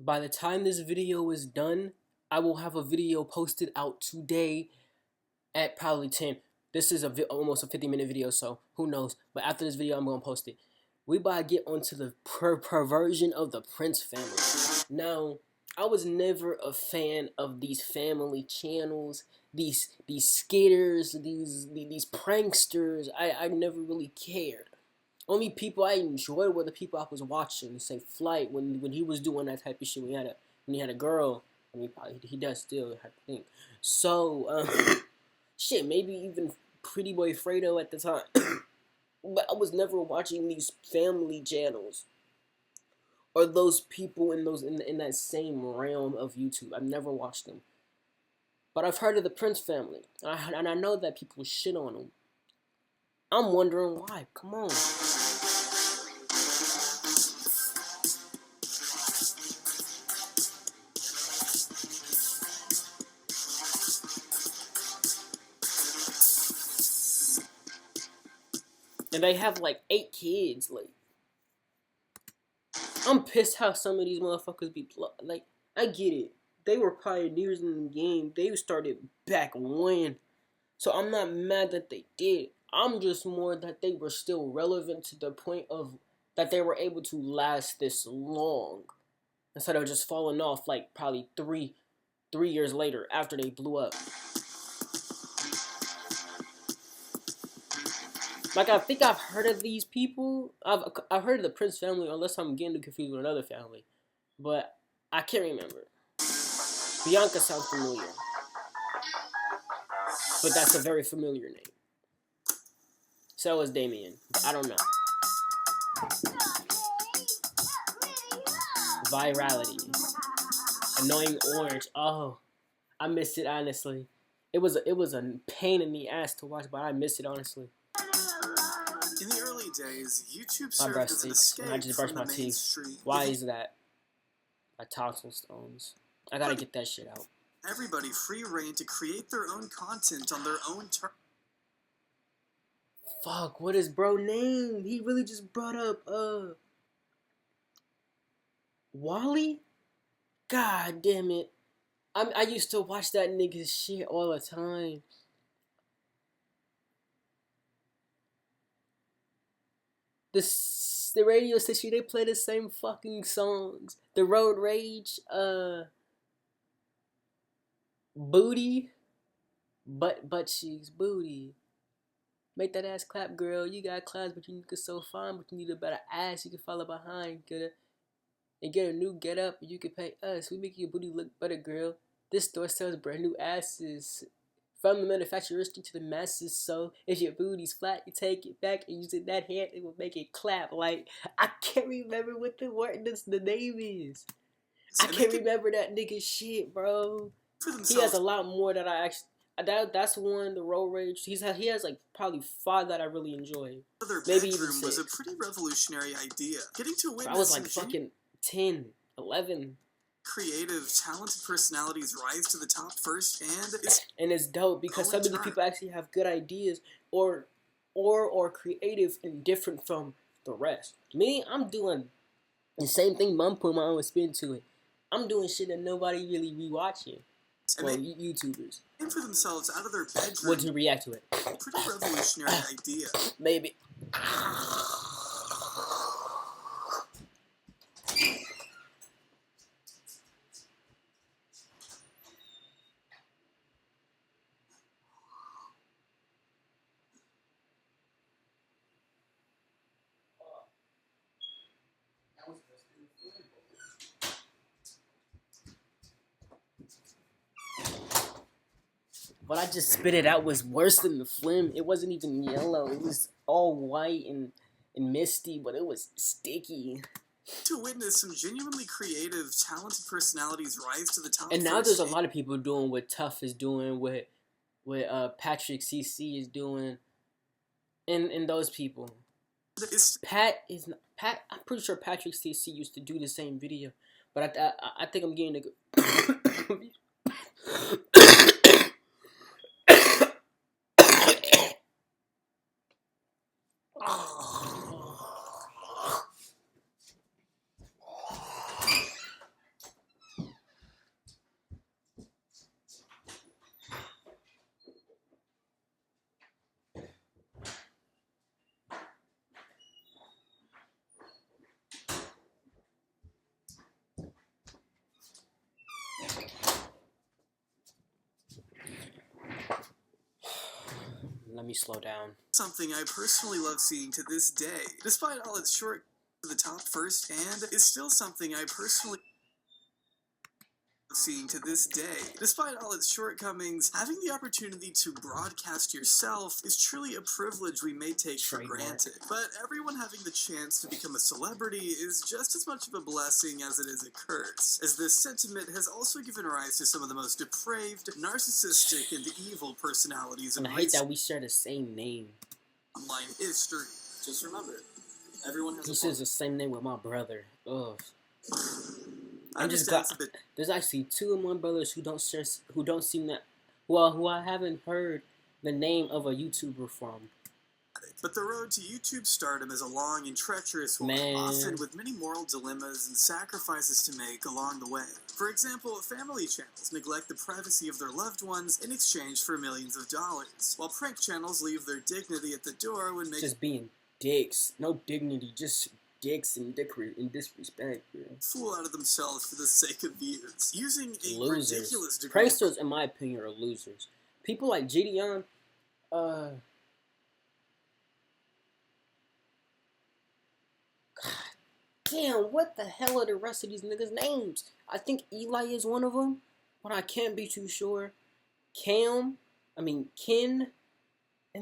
By the time this video is done, I will have a video posted out today at probably 10. This is almost a 50-minute video, so who knows. But after this video, I'm going to post it. We about to get onto the perversion of the Prince family. Now, I was never a fan of these family channels, these skaters, these pranksters. I never really cared. Only people I enjoyed were the people I was watching. Say Flight when he was doing that type of shit. When he had a girl. I mean, he does still, I think. So shit, maybe even Pretty Boy Fredo at the time. But I was never watching these family channels or those people in that same realm of YouTube. I've never watched them. But I've heard of the Prince family, and I know that people shit on them. I'm wondering why. Come on. And they have like 8 kids. Like, I'm pissed how some of these motherfuckers be like. I get it. They were pioneers in the game. They started back when. So I'm not mad that they did. I'm just more that they were still relevant to the point of that they were able to last this long instead of just falling off like probably three years later after they blew up. Like, I think I've heard of these people. I've heard of the Prince family, unless I'm getting confused with another family. But I can't remember. Bianca sounds familiar. But that's a very familiar name. So is Damien. I don't know. Virality. Annoying Orange. Oh, I miss it, honestly. It was a pain in the ass to watch, but I miss it, honestly. In the early days, YouTube served as an escape I just brushed my teeth. mainstream. Why is that? My tonsil stones. I gotta get that shit out. Everybody free reign to create their own content on their own terms. Fuck, what is bro name? He really just brought up Wally? God damn it. I used to watch that nigga's shit all the time. The radio station, they play the same fucking songs. The Road Rage, Booty, butt cheeks, booty. Make that ass clap, girl. You got class, but you look so fine, but you need a better ass. You can follow behind, and get a new get up. You can pay us. We make your booty look better, girl. This store sells brand new asses. From the manufacturer to the masses, so if your booty's flat, you take it back and use it that hand, it will make it clap. Like, I can't remember what the name is. I can't remember that nigga's shit, bro. He has a lot more that I actually. That's one, the Road Rage. He has like probably 5 that I really enjoy. Maybe even 6. Was a pretty revolutionary idea. Getting to witness. I was like fucking 10, 11. Creative, talented personalities rise to the top first, and it's dope because some of the people actually have good ideas or creative and different from the rest. Me, I'm doing the same thing. Mom put my own spin to it. I'm doing shit that nobody really be watching. Well, YouTubers. And for themselves out of their bedroom. What to react to it? Pretty revolutionary idea. Maybe. What I just spit it out was worse than the phlegm. It wasn't even yellow. It was all white and misty, but it was sticky. To witness some genuinely creative, talented personalities rise to the top. And now there's a lot of people doing what Tough is doing, what Patrick CC is doing, and those people. Pat. I'm pretty sure Patrick CC used to do the same video, but I think I'm getting a good. me slow down. Something I personally love seeing to this day. Despite all its short to the top firsthand, is still something I personally seeing to this day. Despite all its shortcomings, having the opportunity to broadcast yourself is truly a privilege we may take for granted. But everyone having the chance to become a celebrity is just as much of a blessing as it is a curse, as this sentiment has also given rise to some of the most depraved, narcissistic, and evil personalities in I hate that we share the same name. Online history. Just remember, everyone has he shares the same name with my brother. Ugh. I'm just glad there's actually two of my brothers who don't seem that well, who I haven't heard the name of a YouTuber from. But the road to YouTube stardom is a long and treacherous one, often with many moral dilemmas and sacrifices to make along the way. For example, family channels neglect the privacy of their loved ones in exchange for millions of dollars, while prank channels leave their dignity at the door when making just being dicks, no dignity, just dicks and disrespect, bro. Fool out of themselves for the sake of views, using a losers. Ridiculous degree. Pranksters, in my opinion, are losers. People like Gideon, God damn, what the hell are the rest of these niggas' names? I think Eli is one of them, but I can't be too sure. Ken, and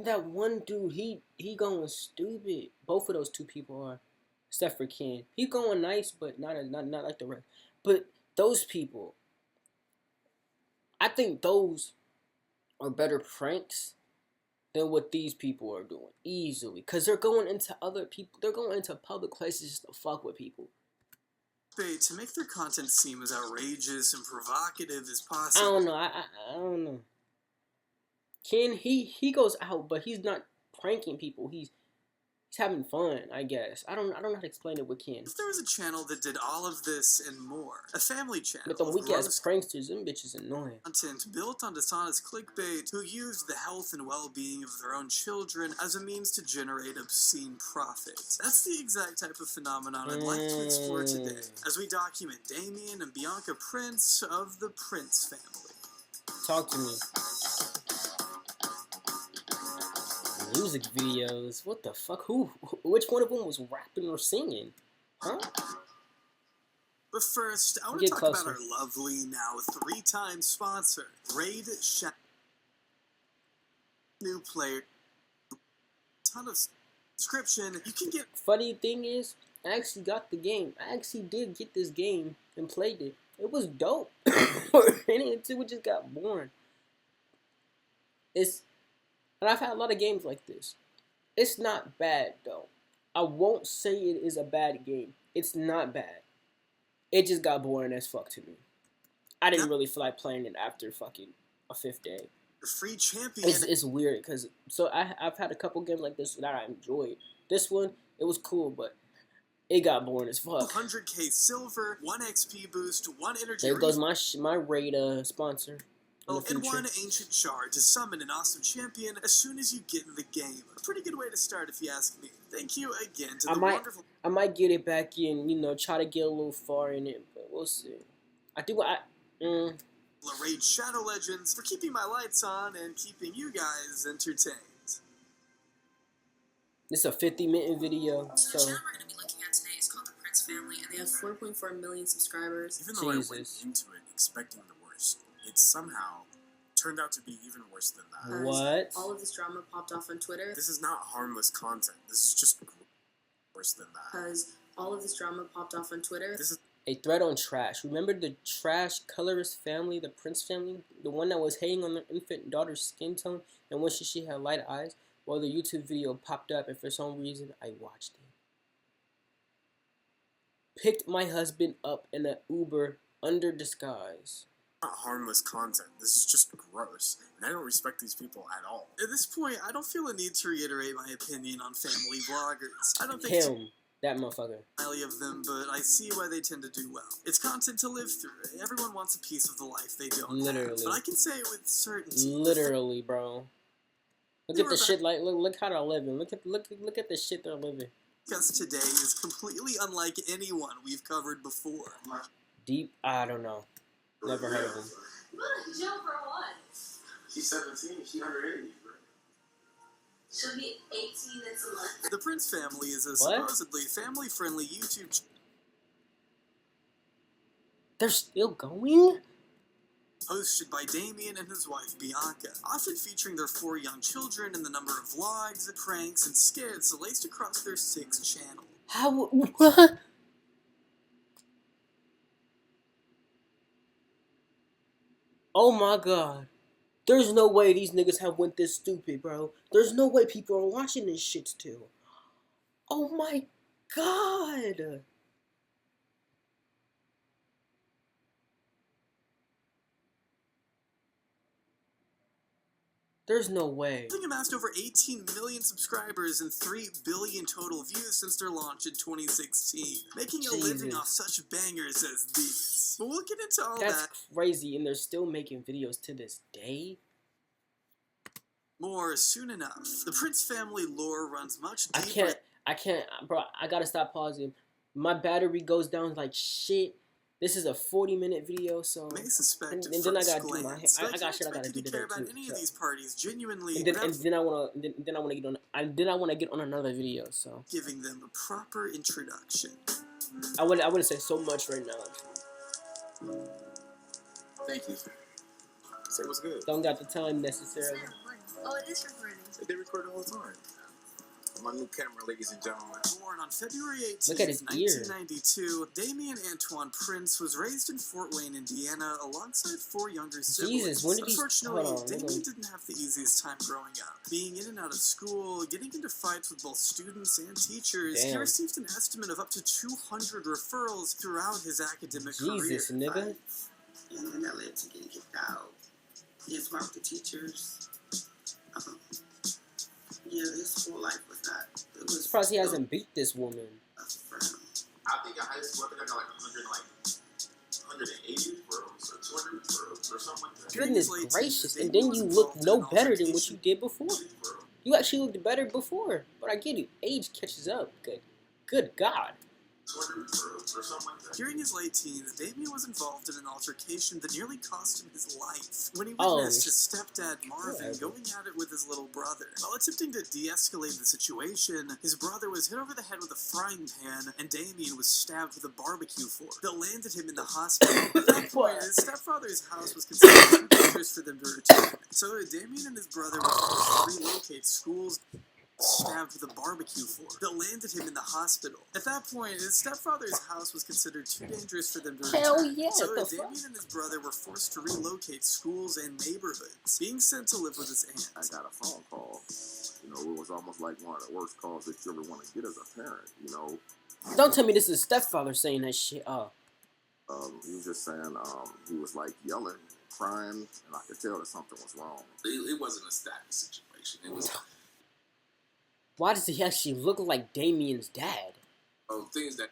that one dude, he going stupid. Both of those two people are. Except for Ken. He's going nice, but not like the rest. But those people, I think those are better pranks than what these people are doing. Easily. Because they're going into other people. They're going into public places just to fuck with people. To make their content seem as outrageous and provocative as possible. I don't know. I don't know. Ken, he goes out, but he's not pranking people. He's having fun, I guess. I don't know how to explain it with Ken. If there was a channel that did all of this and more, a family channel with them weak ass pranksters, them bitches annoying. Content built on dishonest clickbait who used the health and well-being of their own children as a means to generate obscene profit. That's the exact type of phenomenon I'd like to explore today, as we document Damien and Bianca Prince of the Prince family. Talk to me. Music videos. What the fuck? Which one of them was rapping or singing? Huh? But first, I want to talk about our lovely, now 3-time sponsor, Raid Shadow. New player. Ton of subscription. You can get. Funny thing is, I actually got the game. I actually did get this game and played it. It was dope. And until it just got boring. And I've had a lot of games like this. It's not bad, though. I won't say it is a bad game. It's not bad. It just got boring as fuck to me. I didn't really feel like playing it after fucking a 5th day. Free champion. It's weird, because I've had a couple games like this that I enjoyed. This one, it was cool, but it got boring as fuck. 100k silver, 1 XP boost, 1 energy. There goes my raid sponsor. And 1 ancient shard to summon an awesome champion as soon as you get in the game. A pretty good way to start if you ask me. Thank you again to the wonderful... I might get it back in, try to get a little far in it, but we'll see. Raid Shadow Legends for keeping my lights on and keeping you guys entertained. This is a 50-minute video, so... The channel we're going to be looking at today is called The Prince Family, and they have 4.4 million subscribers. Even though I went into it expecting the worst, it somehow turned out to be even worse than that. What? All of this drama popped off on Twitter. This is not harmless content. This is just worse than that. Because all of this drama popped off on Twitter. This is a thread on trash. Remember the trash colorist family, the Prince family? The one that was hating on their infant daughter's skin tone and wished she had light eyes? Well, the YouTube video popped up, and for some reason, I watched it. Picked my husband up in an Uber under disguise. Not harmless content. This is just gross, and I don't respect these people at all. At this point, I don't feel a need to reiterate my opinion on family vloggers. I don't think that motherfucker. Highly of them, but I see why they tend to do well. It's content to live through. Everyone wants a piece of the life they don't have. But I can say it with certainty. Literally, bro. Look at the shit. Like, look how they're living. Look at the shit they're living. Because today is completely unlike anyone we've covered before. Deep. I don't know. Never heard of him. You went to jail for what? She's 17. She's underage. She'll be 18 next month. The Prince family is a supposedly family-friendly YouTube They're still going? hosted by Damien and his wife Bianca, often featuring their 4 young children and the number of vlogs, pranks, and skits laced across their 6 channels. How? What? Oh my god. There's no way these niggas have went this stupid, bro. There's no way people are watching this shit still. Oh my god. There's no way. Having amassed over 18 million subscribers and 3 billion total views since their launch in 2016, making a living off such bangers as these. But we'll get into all that. That's crazy, and they're still making videos to this day? More soon enough. The Prince family lore runs much deeper. I can't, bro, I gotta stop pausing. My battery goes down like shit. This is a 40-minute video, so may suspect and then I gotta do my I got shit I gotta do today about too. Any of these parties genuinely, and then I wanna get on another video. So giving them a proper introduction. I wouldn't say so much right now. Thank you. Say what's good. Don't got the time necessarily. Oh, it is recording. They record the whole time. My new camera, ladies and gentlemen. Born on February 18, Look at his 1992, Damien Antoine Prince was raised in Fort Wayne, Indiana, alongside 4 younger siblings. Jesus, when did he... Unfortunately, Damien didn't have the easiest time growing up. Being in and out of school, getting into fights with both students and teachers, he received an estimate of up to 200 referrals throughout his academic career. Jesus, nigga. And that led to getting kicked out. His wife, the teachers. Yeah, his whole life was not. It was surprised he hasn't beat this woman. For him. I think in high school, I think I got like 180 referrals or 200 referrals or something like that. Goodness gracious, and then you look no better than what you did before. You actually looked better before, but I get it. Age catches up. Good God. 200 referrals or something like that. During his late teens, Damien was involved in an altercation that nearly cost him his life when he witnessed his stepdad Marvin going at it with his little brother. While attempting to de-escalate the situation, his brother was hit over the head with a frying pan, and Damien was stabbed with a barbecue fork that landed him in the hospital. At that point, his stepfather's house was considered too dangerous for them to return. So Damien and his brother were forced to relocate schools. Stabbed with a barbecue fork that landed him in the hospital. At that point, his stepfather's house was considered too dangerous for them to return. Hell yeah, so Damien and his brother were forced to relocate schools and neighborhoods, being sent to live with his aunt. I got a phone call. You know, it was almost like one of the worst calls that you ever want to get as a parent, you know. Don't tell me this is stepfather saying that shit. He was just saying, he was like yelling, crying, and I could tell that something was wrong. It wasn't a static situation. It was... Why does he actually look like Damien's dad? Oh, things that...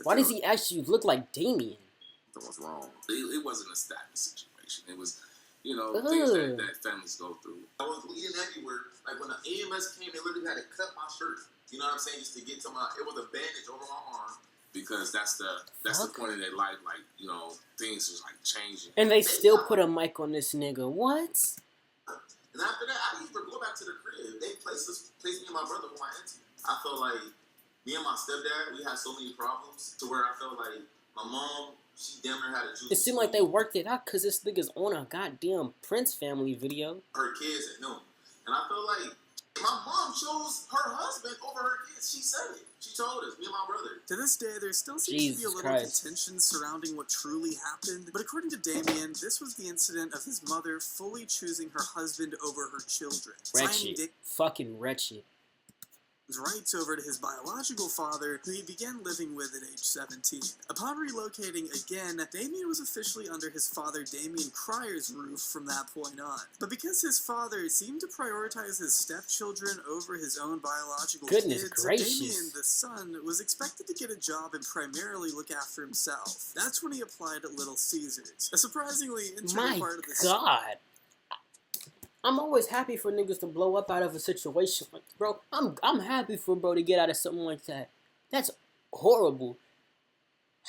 Why does he actually look like Damien? Something was wrong. It wasn't a static situation. It was, you know, things that families go through. I was bleeding everywhere. Like when the EMS came, they literally had to cut my shirt. You know what I'm saying? Just to get to my... It was a bandage over my arm. Because that's the point of their life. Like, you know, things was like changing. And they still put a mic on this nigga. What? And after that, I didn't even go back to the crib. They placed me and my brother with my auntie. I felt like me and my stepdad, we had so many problems to where I felt like my mom, she damn near had a juice. It seemed like they worked it out because this nigga's on a goddamn Prince family video. Her kids at noon. And I felt like my mom chose her husband over her kids. She said it. She told us, me and my brother. To this day, there still seems to be a little contention surrounding what truly happened. But according to Damien, this was the incident of his mother fully choosing her husband over her children. Wretched. Fucking wretched. Rights over to his biological father, who he began living with at age 17. Upon relocating again, Damien was officially under his father Damien Cryer's roof from that point on. But because his father seemed to prioritize his stepchildren over his own biological kids, Damien, the son, was expected to get a job and primarily look after himself. That's when he applied at Little Caesars, a surprisingly integral part of the story. I'm always happy for niggas to blow up out of a situation like, bro. I'm happy for bro to get out of something like that. That's horrible.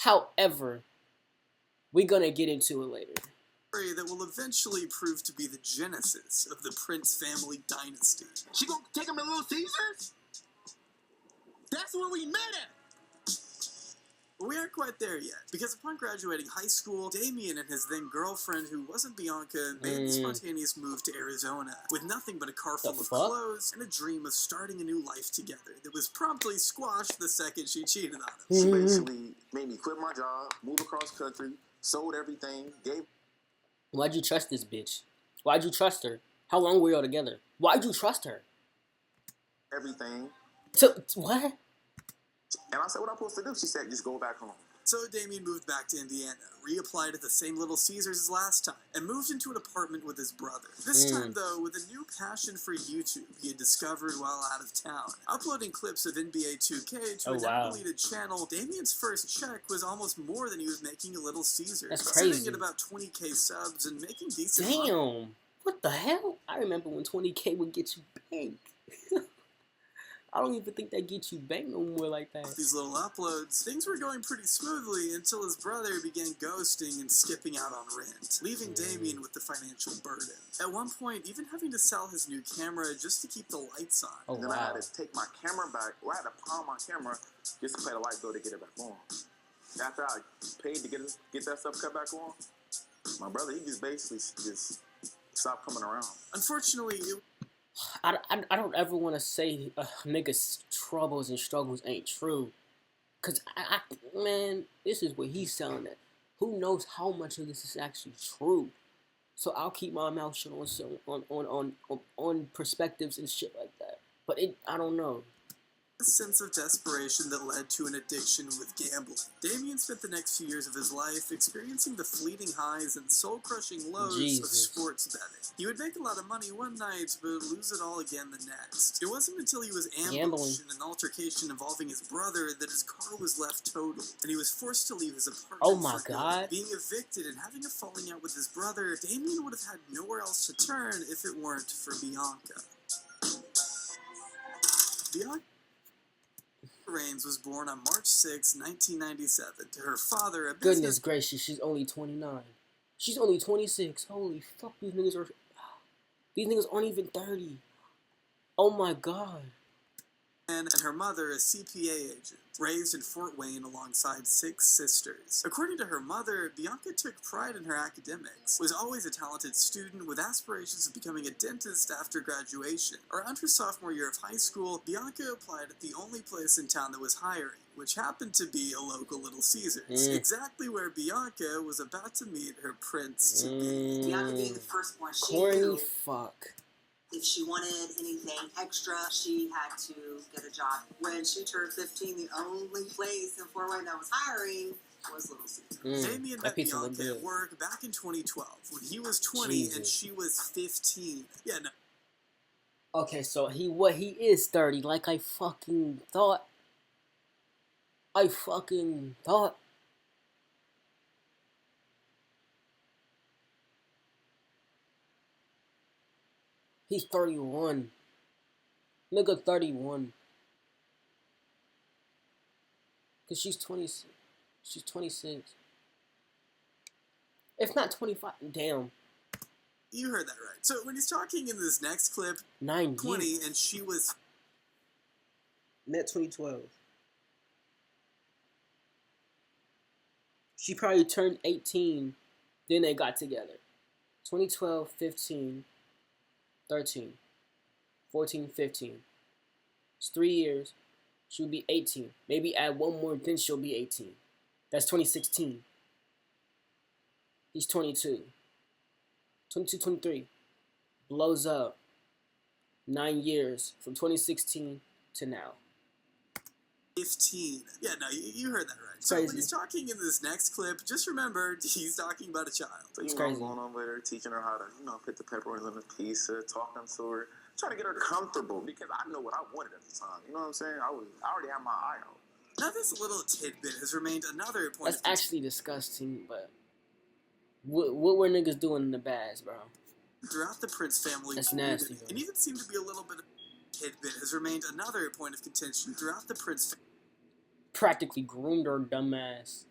However, we're gonna get into it later. that will eventually prove to be the genesis of the Prince family dynasty. She gonna take him to Little Caesars? That's where we met at! But we aren't quite there yet, because upon graduating high school, Damien and his then-girlfriend, who wasn't Bianca, made the spontaneous move to Arizona, with nothing but a car full of clothes and a dream of starting a new life together that was promptly squashed the second she cheated on him. She basically made me quit my job, move across country, sold everything, gave... Why'd you trust this bitch? Why'd you trust her? How long were y'all together? Why'd you trust her? everything. So, what? And I said, what I'm supposed to do? She said, just go back home. So Damien moved back to Indiana, reapplied at the same Little Caesars as last time, and moved into an apartment with his brother. This time, though, with a new passion for YouTube he had discovered while out of town. Uploading clips of NBA 2K to an unrelated channel, Damien's first check was almost more than he was making at Little Caesars. That's crazy. Sitting at about 20K subs and making decent money. Damn! What the hell? I remember when 20K would get you bank. I don't even think that gets you bank no more like that. With these little uploads, things were going pretty smoothly until his brother began ghosting and skipping out on rent, leaving Damien with the financial burden. At one point, even having to sell his new camera just to keep the lights on. Oh, Then I had to take my camera back, or I had to pawn my camera just to pay the light bill to get it back on. After I paid to get that stuff cut back on, my brother, he just basically just stopped coming around. Unfortunately, I don't ever want to say niggas' troubles and struggles ain't true. Cause man, this is what he's selling at. Who knows how much of this is actually true? So I'll keep my mouth shut on perspectives and shit like that. But I don't know. a sense of desperation that led to an addiction with gambling. Damien spent the next few years of his life experiencing the fleeting highs and soul-crushing lows of sports betting. He would make a lot of money one night, but lose it all again the next. It wasn't until he was ambushed in an altercation involving his brother that his car was left totaled, and he was forced to leave his apartment. Oh my God. Being evicted and having a falling out with his brother, Damien would have had nowhere else to turn if it weren't for Bianca. Bianca Rains was born on March 6, 1997, to her father, a Goodness gracious, she's only 29. She's only 26. Holy fuck, these niggas aren't even 30. Oh my God. And her mother, a CPA agent, raised in Fort Wayne alongside 6 sisters. According to her mother, Bianca took pride in her academics, was always a talented student with aspirations of becoming a dentist after graduation. Around her sophomore year of high school, Bianca applied at the only place in town that was hiring, which happened to be a local Little Caesars, exactly where Bianca was about to meet her prince-to-be. Bianca being the firstborn, she Corny knew fuck. if she wanted anything extra, she had to get a job. When she turned 15, the only place in Fort Wayne that was hiring was Little Caesars. Damien met Bianca at work back in 2012 when he was 20 and she was 15. Yeah, no. Okay, so he is 30, like I fucking thought. He's 31. Nigga 31. Cause she's 26. She's 26. If not 25. Damn. You heard that right. So when he's talking in this next clip, 9 20 years. and she was... Met 2012. She probably turned 18. Then they got together. 2012, 15, 13, 14, 15. It's 3 years. She'll be 18. Maybe add one more, then she'll be 18. That's 2016. He's 22. 22, 23. Blows up. 9 years from 2016 to now. 15. Yeah, no, you heard that right. So Crazy. when he's talking in this next clip, just remember he's talking about a child. So, It's I'm crazy. going over there, teaching her how to, put the pepperoni on the pizza, talking to her, trying to get her comfortable because I know what I wanted at the time. You know what I'm saying? I already had my eye out. Now this little tidbit has remained another point That's actually disgusting, but what were niggas doing in the bads, bro? throughout the Prince family. That's nasty, And even seemed to be a little bit of tidbit has remained another point of contention throughout the Prince family. Practically groomed her dumb ass.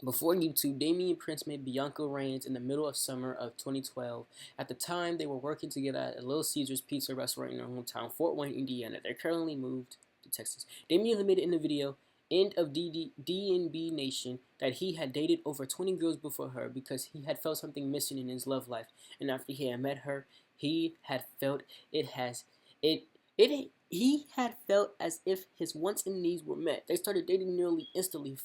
Before YouTube, Damien and Prince met Bianca Rains in the middle of summer of 2012. At the time, they were working together at a Little Caesars pizza restaurant in their hometown, Fort Wayne, Indiana. They're currently moved to Texas. Damien admitted in the video, End of DNB Nation, that he had dated over 20 girls before her because he had felt something missing in his love life. And after he had met her, he had felt he had felt as if his wants and needs were met. They started dating nearly instantly.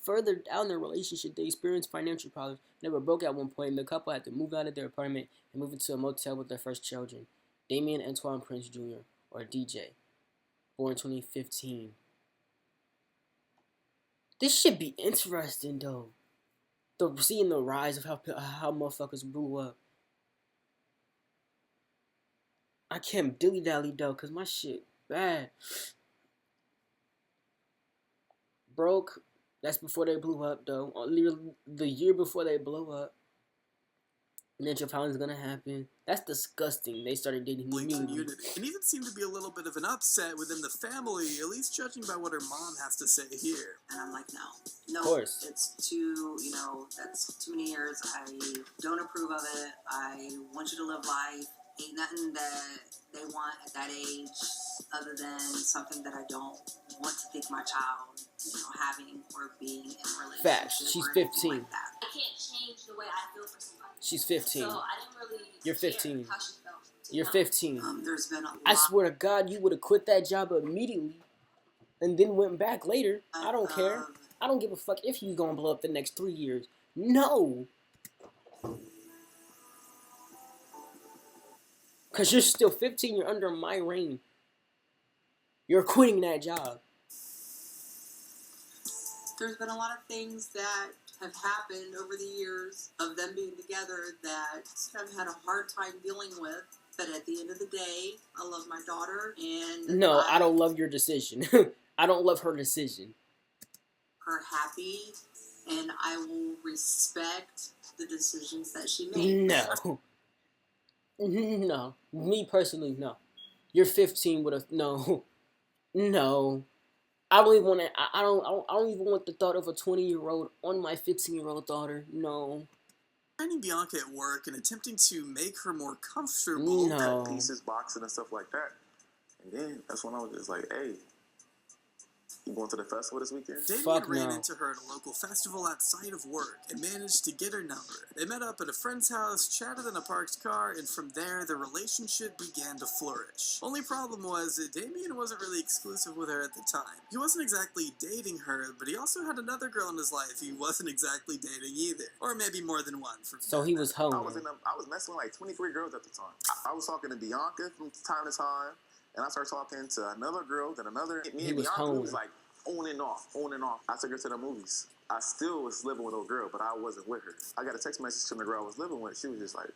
Further down their relationship, they experienced financial problems. They were broke at one point, and the couple had to move out of their apartment and move into a motel with their first children. Damien Antoine Prince Jr., or DJ, born 2015. This should be interesting, though. Seeing the rise of how motherfuckers blew up. I can't dilly-dally, though, because my shit bad. Broke. That's before they blew up, though. The year before they blow up. Ninja Pound's gonna happen. That's disgusting. They started dating immediately. And even seemed to be a little bit of an upset within the family, at least judging by what her mom has to say here. And I'm like, no, Of course. it's too, that's too many years. I don't approve of it. I want you to live life. Ain't nothing that they want at that age other than something that I don't want to think my child, having or being in a relationship. Facts. She's 15. Like that. I can't change the way I feel for somebody. She's 15. So I didn't really You're 15. care how she felt. You're 15. There's been a lot. I swear to God, you would have quit that job immediately and then went back later. I don't care. I don't give a fuck if you're gonna blow up the next 3 years. No. Because you're still 15. You're under my reign. You're quitting that job. There's been a lot of things that have happened over the years of them being together that I've had a hard time dealing with. But at the end of the day, I love my daughter, and No, I don't love your decision. I don't love her decision. Her happy, and I will respect the decisions that she makes. No. No. Me personally, no. You're 15 with a no. No. I don't even want to. I don't even want the thought of a 20-year-old on my 15-year-old daughter. No. Finding Bianca at work and attempting to make her more comfortable. No. Pieces, boxing, and stuff like that. And then that's when I was just like, hey, you going to the festival this weekend? Damien ran into her at a local festival outside of work and managed to get her number. They met up at a friend's house, chatted in a parked car, and from there, their relationship began to flourish. Only problem was that Damien wasn't really exclusive with her at the time. He wasn't exactly dating her, but he also had another girl in his life he wasn't exactly dating either. Or maybe more than one. So he was home. I was messing with like 23 girls at the time. I was talking to Bianca from time to time. And I started talking to another girl, then another. Me and Bianca was like on and off. I took her to the movies. I still was living with a girl, but I wasn't with her. I got a text message from the girl I was living with. She was just like,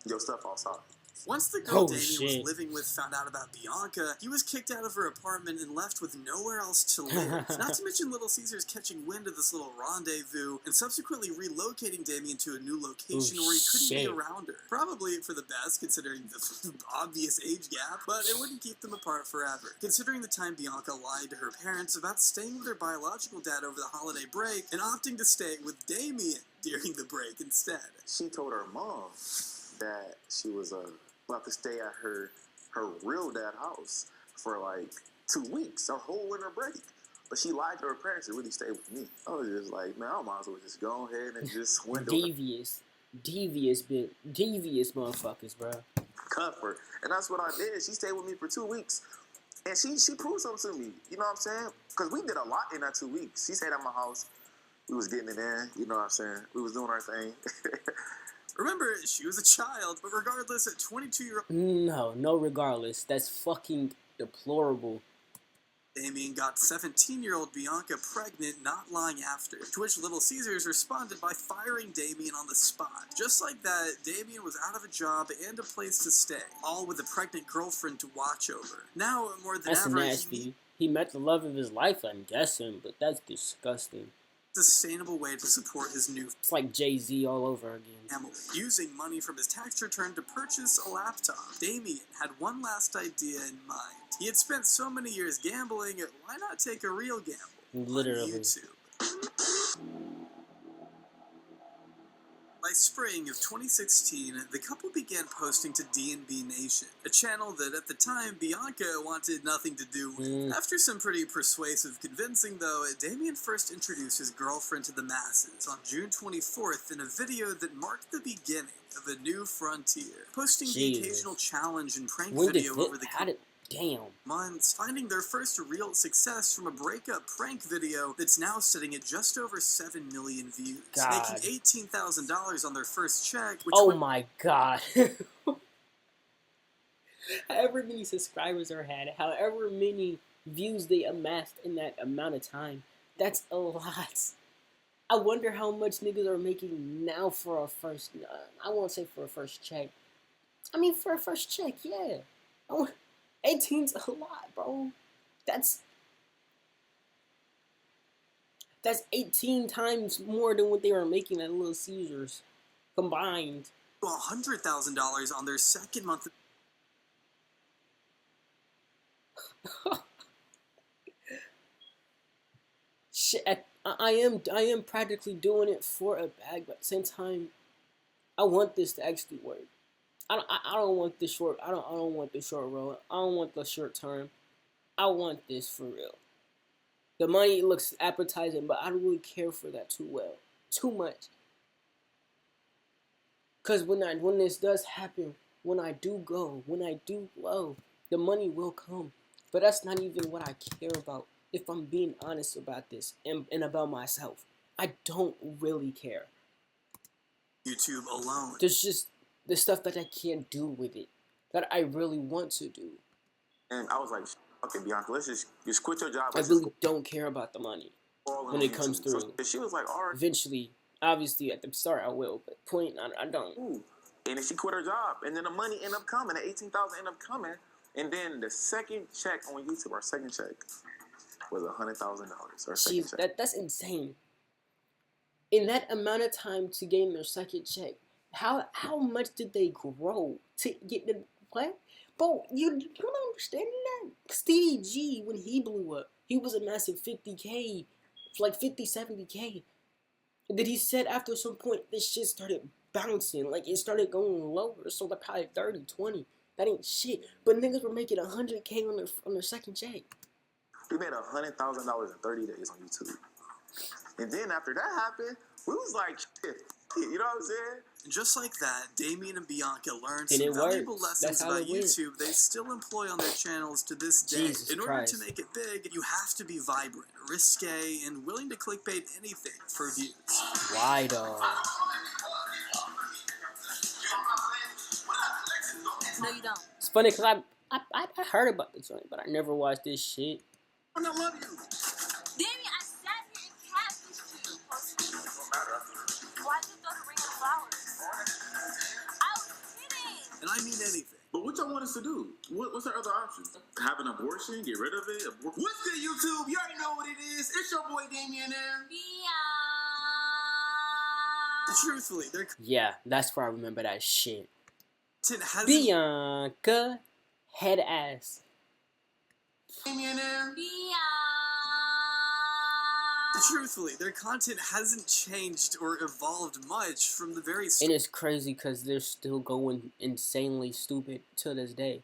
yo, stuff outside. Once the girl Damien was living with found out about Bianca, he was kicked out of her apartment and left with nowhere else to live. Not to mention Little Caesars catching wind of this little rendezvous and subsequently relocating Damien to a new location where he couldn't be around her. Probably for the best, considering the obvious age gap, but it wouldn't keep them apart forever. Considering the time Bianca lied to her parents about staying with her biological dad over the holiday break and opting to stay with Damien during the break instead. She told her mom that she was about to stay at her real dad house for like 2 weeks, a whole winter break. But she lied to her parents to really stay with me. I was just like, man, I might as well just go ahead and just window. Devious motherfuckers, bro. Comfort. And that's what I did. She stayed with me for 2 weeks. And she proved something to me. You know what I'm saying? Because we did a lot in that 2 weeks. She stayed at my house. We was getting it in. You know what I'm saying? We was doing our thing. Remember, she was a child, but regardless, at 22-year-old... No regardless. That's fucking deplorable. Damien got 17-year-old Bianca pregnant not long after, to which Little Caesars responded by firing Damien on the spot. Just like that, Damien was out of a job and a place to stay, all with a pregnant girlfriend to watch over. Now, more than ever... That's nasty. He met the love of his life, I'm guessing, but that's disgusting. Sustainable way to support his new... It's like Jay-Z all over again. Family. Using money from his tax return to purchase a laptop, Damien had one last idea in mind. He had spent so many years gambling, why not take a real gamble? Literally. On YouTube. By spring of 2016, the couple began posting to D&B Nation, a channel that at the time Bianca wanted nothing to do with. After some pretty persuasive convincing though, Damien first introduced his girlfriend to the masses on June 24th in a video that marked the beginning of a new frontier, posting the occasional challenge and prank video over the months, finding their first real success from a breakup prank video that's now sitting at just over 7 million views, making $18,000 on their first check. Which my god. However many subscribers they had, however many views they amassed in that amount of time, that's a lot. I wonder how much niggas are making now for a first, I won't say for a first check. I mean for a first check, yeah. 18's a lot, bro. That's 18 times more than what they were making at Little Caesars combined. $100,000 on their second month. Shit, I am practically doing it for a bag, but at the same time, I want this to actually work. I don't want the short. I don't want the short road. I don't want the short term. I want this for real. The money looks appetizing, but I don't really care for that too much. Cause when this does happen, when I do go, when I do blow, the money will come. But that's not even what I care about. If I'm being honest about this and about myself, I don't really care. YouTube alone. There's just the stuff that I can't do with it, that I really want to do. And I was like, okay, Bianca, let's just quit your job. I really don't care about the money when it comes through. So she was like, all right. Eventually, obviously, at the start I will, but point, I don't. Ooh. And then she quit her job, and then the money ended up coming, the $18,000 ended up coming, and then the second check on YouTube, our second check, was $100,000. Our second check. That's insane. In that amount of time to gain their second check, how much did they grow to get the what? Bro, you don't understand that? Stevie G, when he blew up, he was a massive 50K, like 50, 70K. And then he said after some point, this shit started bouncing, like it started going lower, so like probably 30, 20. That ain't shit. But niggas were making 100K on their second check. We made $100,000 in 30 days on YouTube. And then after that happened, we was like, shit. You know what I'm saying? And just like that, Damien and Bianca learned some valuable lessons about YouTube they still employ on their channels to this day. In order to make it big, you have to be vibrant, risque, and willing to clickbait anything for views. Why though? No, you don't. It's funny because I heard about this joint, but I never watched this shit. I love you. Damien, I sat here and catfished you. Why'd you throw the ring of flowers? I was kidding. And I mean anything. But what y'all want us to do? What's our other option? Have an abortion? Get rid of it? What's good, YouTube? You already know what it is. It's your boy Damien there. Truthfully, they're Yeah, that's where I remember that shit. Bianca Bianca head ass. Damien there. Truthfully, their content hasn't changed or evolved much from the very And it's crazy because they're still going insanely stupid to this day.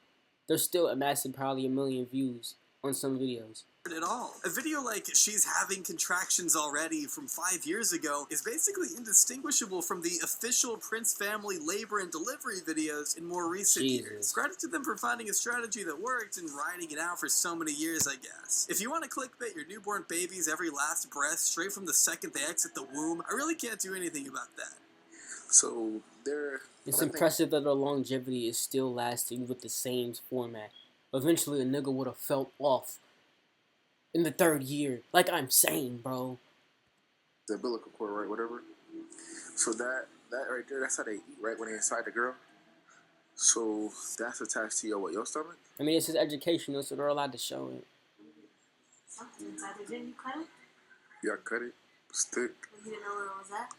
They're still amassing probably 1 million views on some videos. At all. A video like She's Having Contractions Already from 5 years ago is basically indistinguishable from the official Prince family labor and delivery videos in more recent years. Credit to them for finding a strategy that worked and riding it out for so many years, I guess. If you want to clickbait your newborn baby's every last breath straight from the second they exit the womb, I really can't do anything about that. So it's impressive that the longevity is still lasting with the same format. Eventually a nigga would have fell off in the 3rd year. Like I'm saying, bro. The umbilical cord, right? Whatever. So that right there, that's how they eat, right? When they inside the girl. So that's attached to your stomach? I mean, it's just educational, so they're allowed to show it. Something inside there. Didn't you cut it? Yeah, I cut it. Stick. You didn't know what it was at?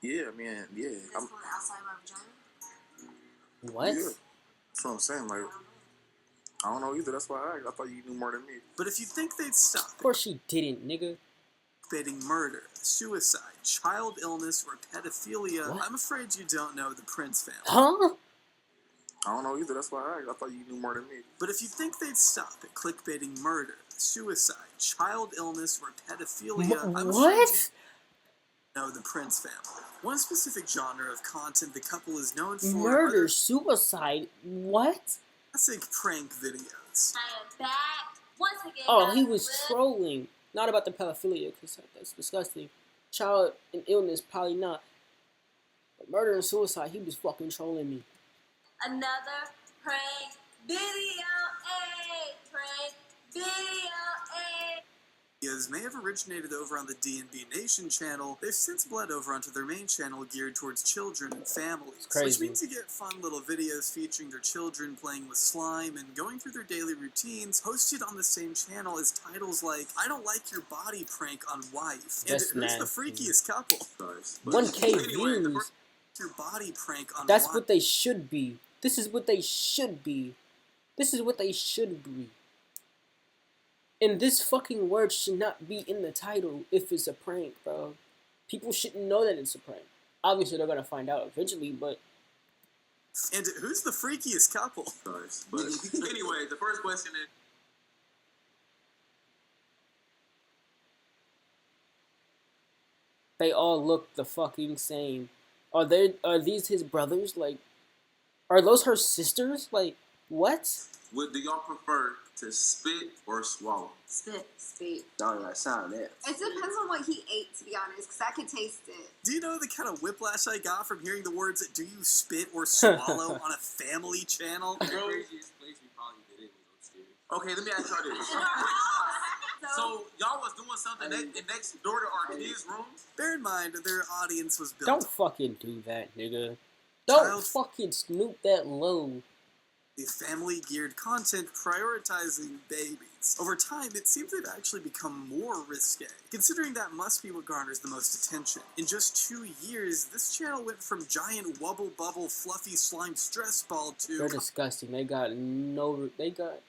Yeah, I mean, yeah. That's on the outside of my vagina? What? Yeah. That's what I'm saying, like... I don't know either. That's why I thought you knew more than me. But if you think they'd stop, of course she didn't, nigga. clickbaiting murder, suicide, child illness, or pedophilia, What? I'm afraid you don't know the Prince family. Huh? I don't know either. That's why I thought you knew more than me. But if you think they'd stop at clickbaiting murder, suicide, child illness, or pedophilia, I'm afraid What? you know the Prince family. One specific genre of content the couple is known for Murder, are suicide, what? classic prank videos. I am back once again. Oh, he guys, was with trolling. Not about the pedophilia, because that's disgusting. Child and illness, probably not. But murder and suicide, he was fucking trolling me. another prank video. Prank video. Videos may have originated over on the D&B Nation channel. They've since bled over onto their main channel geared towards children and families. Crazy. Which means you get fun little videos featuring their children playing with slime and going through their daily routines, hosted on the same channel as titles like, I don't like your body prank on wife. That's and who's the nasty. freakiest couple? 1K views. Your body prank on That's wife. what they should be. This is what they should be. This is what they should be. And this fucking word should not be in the title if it's a prank, bro. People shouldn't know that it's a prank. Obviously, they're gonna find out eventually, but... And who's the freakiest couple? But anyway, the first question is. They all look the fucking same. Are these his brothers? Like, are those her sisters? Like, what? Do y'all prefer to spit or swallow? Spit. Dog, that sound it. It depends on what he ate, to be honest, because I can taste it. Do you know the kind of whiplash I got from hearing the words, do you spit or swallow on a family channel? The craziest place we probably did it was upstairs. Okay, let me ask y'all this. In our house. So y'all was doing something next door to our kids' rooms? Bear in mind, their audience was built Don't fucking do that, nigga. Don't Child- fucking snoop that low. the family-geared content prioritizing babies. Over time, it seems they've actually become more risque, considering that must be what garners the most attention. In just 2 years, this channel went from giant wubble bubble fluffy slime stress ball to They're disgusting. They got no. They got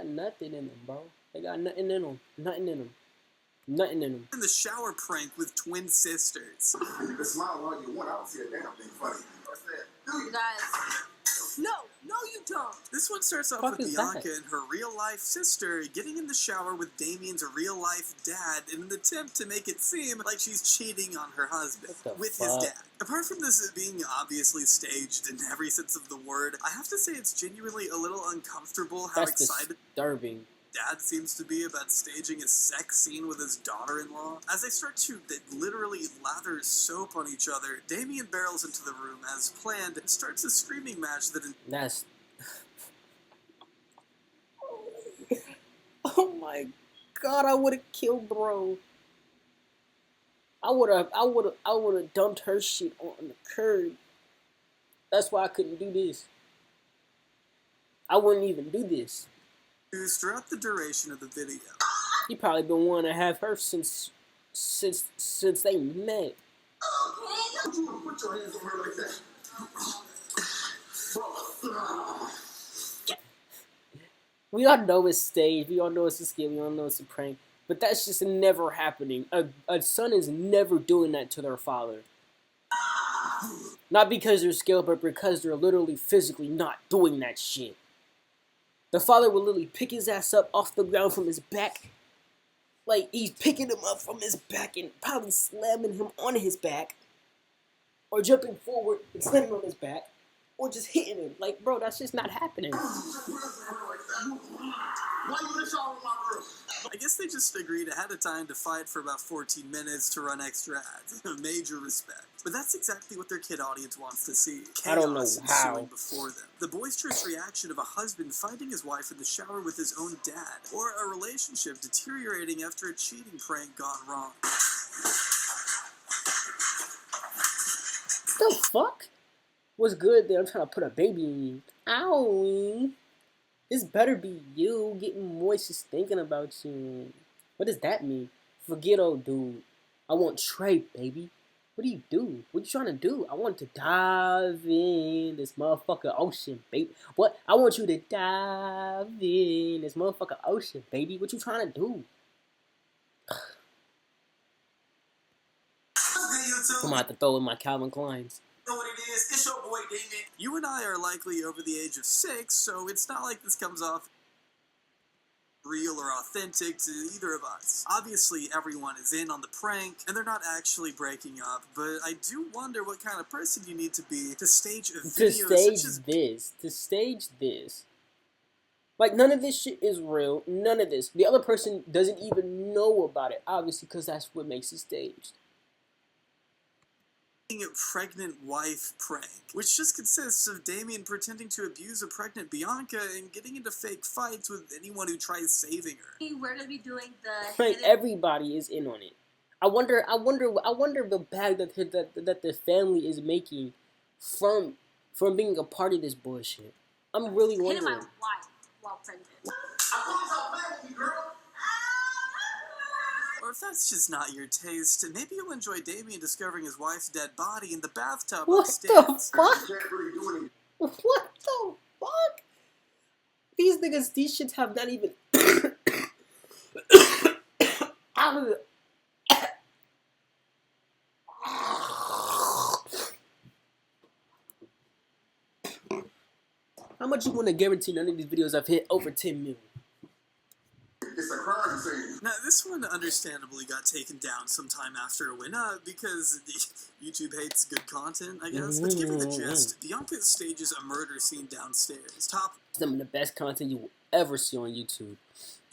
nothing in them, bro. They got nothing in them. Nothing in them. Nothing in them. in the shower prank with twin sisters. You can smile all you want. I don't see a damn thing funny. What's that? You guys. No, you don't. This one starts off Fuck with is Bianca that? and her real-life sister getting in the shower with Damien's real-life dad in an attempt to make it seem like she's cheating on her husband What the with fuck? his dad. Apart from this being obviously staged in every sense of the word, I have to say it's genuinely a little uncomfortable how That's excited disturbing. Dad seems to be about staging a sex scene with his daughter-in-law. As they start to literally lather soap on each other, Damien barrels into the room as planned and starts a screaming match that That's. Oh my god! I would have killed bro. I would have dumped her shit on the curb. That's why I couldn't do this. I wouldn't even do this. throughout the duration of the video. He probably been wanting to have her since they met. Don't you put your hands on her like that. We all know it's staged. We all know it's a skill. We all know it's a prank. But that's just never happening. A son is never doing that to their father. Not because they're scared, but because they're literally physically not doing that shit. The father will literally pick his ass up off the ground from his back. Like, he's picking him up from his back and probably slamming him on his back. Or jumping forward and slamming him on his back. Or just hitting him. Like, bro, that's just not happening. Why you in the shower with my girl? I guess they just agreed ahead of time to fight for about 14 minutes to run extra ads. Major respect. But that's exactly what their kid audience wants to see. I don't know Chaos how. ensuing before them. The boisterous reaction of a husband fighting his wife in the shower with his own dad. Or a relationship deteriorating after a cheating prank gone wrong. The fuck? What's good there? I'm trying to put a baby in you. Owie. This better be you getting moist just thinking about you. What does that mean? Forget old dude. I want Trey, baby. What do you do? What you trying to do? I want to dive in this motherfucking ocean, baby. What? I want you to dive in this motherfucking ocean, baby. What you trying to do? I'm gonna have to throw in my Calvin Kleins. You know what it is? It's your boy Damien. You and I are likely over the age of 6, so it's not like this comes off real or authentic to either of us. Obviously, everyone is in on the prank, and they're not actually breaking up, but I do wonder what kind of person you need to be to stage a video To stage this. Like, none of this shit is real. None of this. The other person doesn't even know about it, obviously, because that's what makes it staged. A pregnant wife prank, which just consists of Damien pretending to abuse a pregnant Bianca and getting into fake fights with anyone who tries saving her. We're gonna be doing the Like, everybody is in on it. I wonder the bag that the family is making from being a part of this bullshit. I'm really hitting my wondering. wife while pregnant. I told you stop playing with me, girl. Or if that's just not your taste, maybe you'll enjoy Damien discovering his wife's dead body in the bathtub What upstairs. the fuck? You can't really do anything. What the fuck? These niggas, these shits have not even out of the. How much you want to guarantee none of these videos have hit over 10 million? It's a crime scene. Now, this one understandably got taken down sometime after it went up because YouTube hates good content, I guess. But to give you the gist, Bianca stages a murder scene downstairs, top Some of the best content you will ever see on YouTube.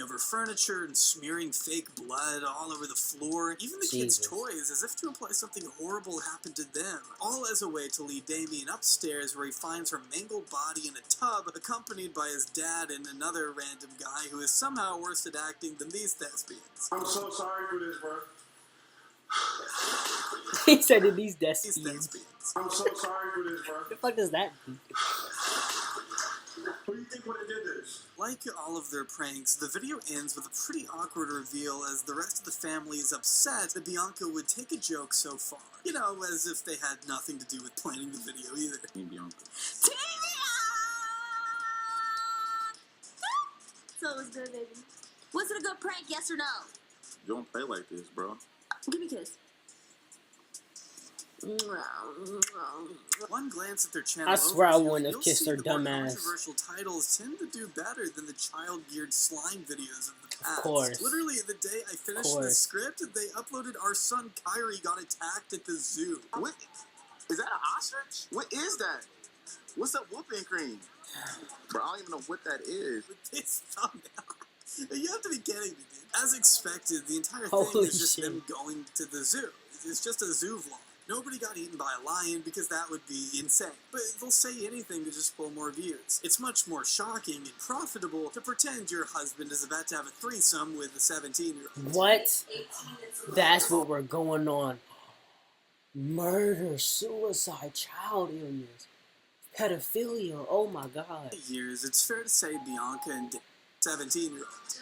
over furniture and smearing fake blood all over the floor, even the Jesus. kids' toys, as if to imply something horrible happened to them. All as a way to lead Damien upstairs, where he finds her mangled body in a tub, accompanied by his dad and another random guy who is somehow worse at acting than these thespians. I'm so sorry for this, bro. He said it, these These thespians. thespians. I'm so sorry for this, bro. What the fuck does that mean? Who do you think would have did this? Like all of their pranks, the video ends with a pretty awkward reveal as the rest of the family is upset that Bianca would take a joke so far. You know, as if they had nothing to do with planning the video either. Bianca. So it was good, baby. Was it a good prank, yes or no? You don't play like this, bro. Give me a kiss. One glance at their channel I swear I overview, wouldn't have you'll kissed see her the more dumb ass. Controversial titles tend to do better than the child-geared slime videos of the past. Of course. Literally, the day I finished the script, they uploaded our son Kyrie got attacked at the zoo. What? Is that an ostrich? What is that? What's up, whooping cream? Bro, I don't even know what that is. With this thumbnail. You have to be kidding me, dude. As expected, the entire thing Holy is just shit. them going to the zoo. It's just a zoo vlog. Nobody got eaten by a lion because that would be insane. But they'll say anything to just pull more views. It's much more shocking and profitable to pretend your husband is about to have a threesome with a 17-year-old. What? That's what we're going on. Murder, suicide, child illness, pedophilia. Oh my god. Years, it's fair to say Bianca and 17-year-olds.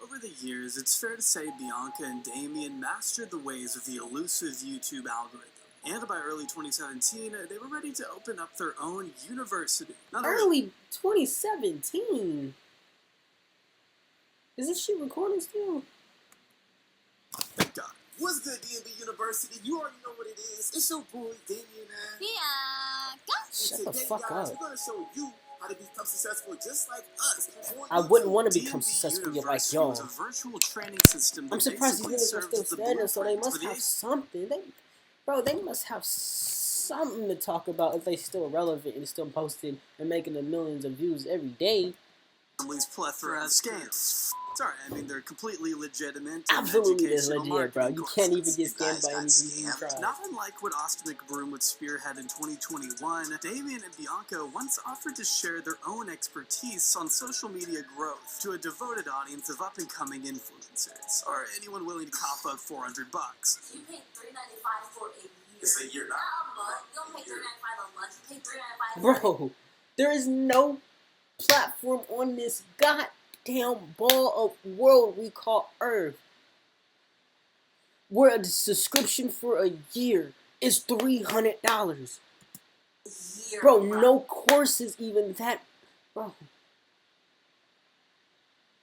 Over the years, it's fair to say Bianca and Damien mastered the ways of the elusive YouTube algorithm. And by early 2017, they were ready to open up their own university. Not only Early 2017. Is this shit recording still? thank God. What's good, DMV University? You already know what it is. It's your boy, Damien. Shut the Today, fuck guys, up. we're going to show you how to become successful just like us. I wouldn't want to DMV become successful like University y'all. was a virtual training system that I'm surprised these basically niggas are served still as the standing, so they blueprint must for the have something. They must have something to talk about if they still relevant and still posting and making the millions of views every day. family's plethora of scams. Sorry, I mean they're completely legitimate. Absolutely, and it's educational legit, bro. marketing You can't even courses. get scammed by You any guys reason you got try. scammed. Not unlike what Austin McBroom would spearhead in 2021, Damien and Bianca once offered to share their own expertise on social media growth to a devoted audience of up-and-coming influencers, or anyone willing to cough up $400. You pay $3.95 for a year. It's a year now. Not a month. You don't pay $3.95 a month. You pay $3.95 Bro, there is no platform on this goddamn ball of world we call Earth where a subscription for a year is $300. year, Bro, no course is even that. Bro.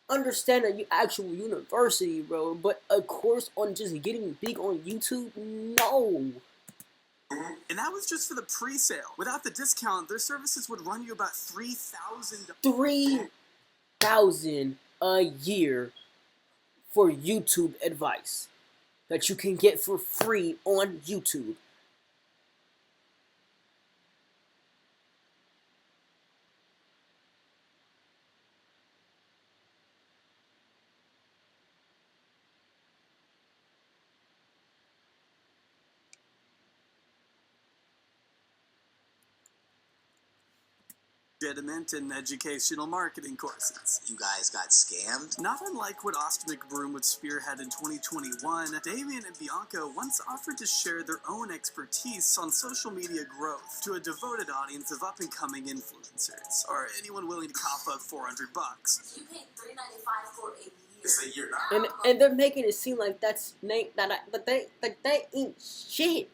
understand an actual university, bro, but a course on just getting big on YouTube, no. And that was just for the pre-sale. Without the discount, their services would run you about $3,000. $3,000 a year for YouTube advice that you can get for free on YouTube. Legitimate and educational marketing courses. You guys got scammed? Not unlike what Austin McBroom would spearhead in 2021, Damien and Bianca once offered to share their own expertise on social media growth to a devoted audience of up-and-coming influencers, or anyone willing to cough up $400. You paid $3.95 for a year. It's a year. And they're making it seem like that ain't shit.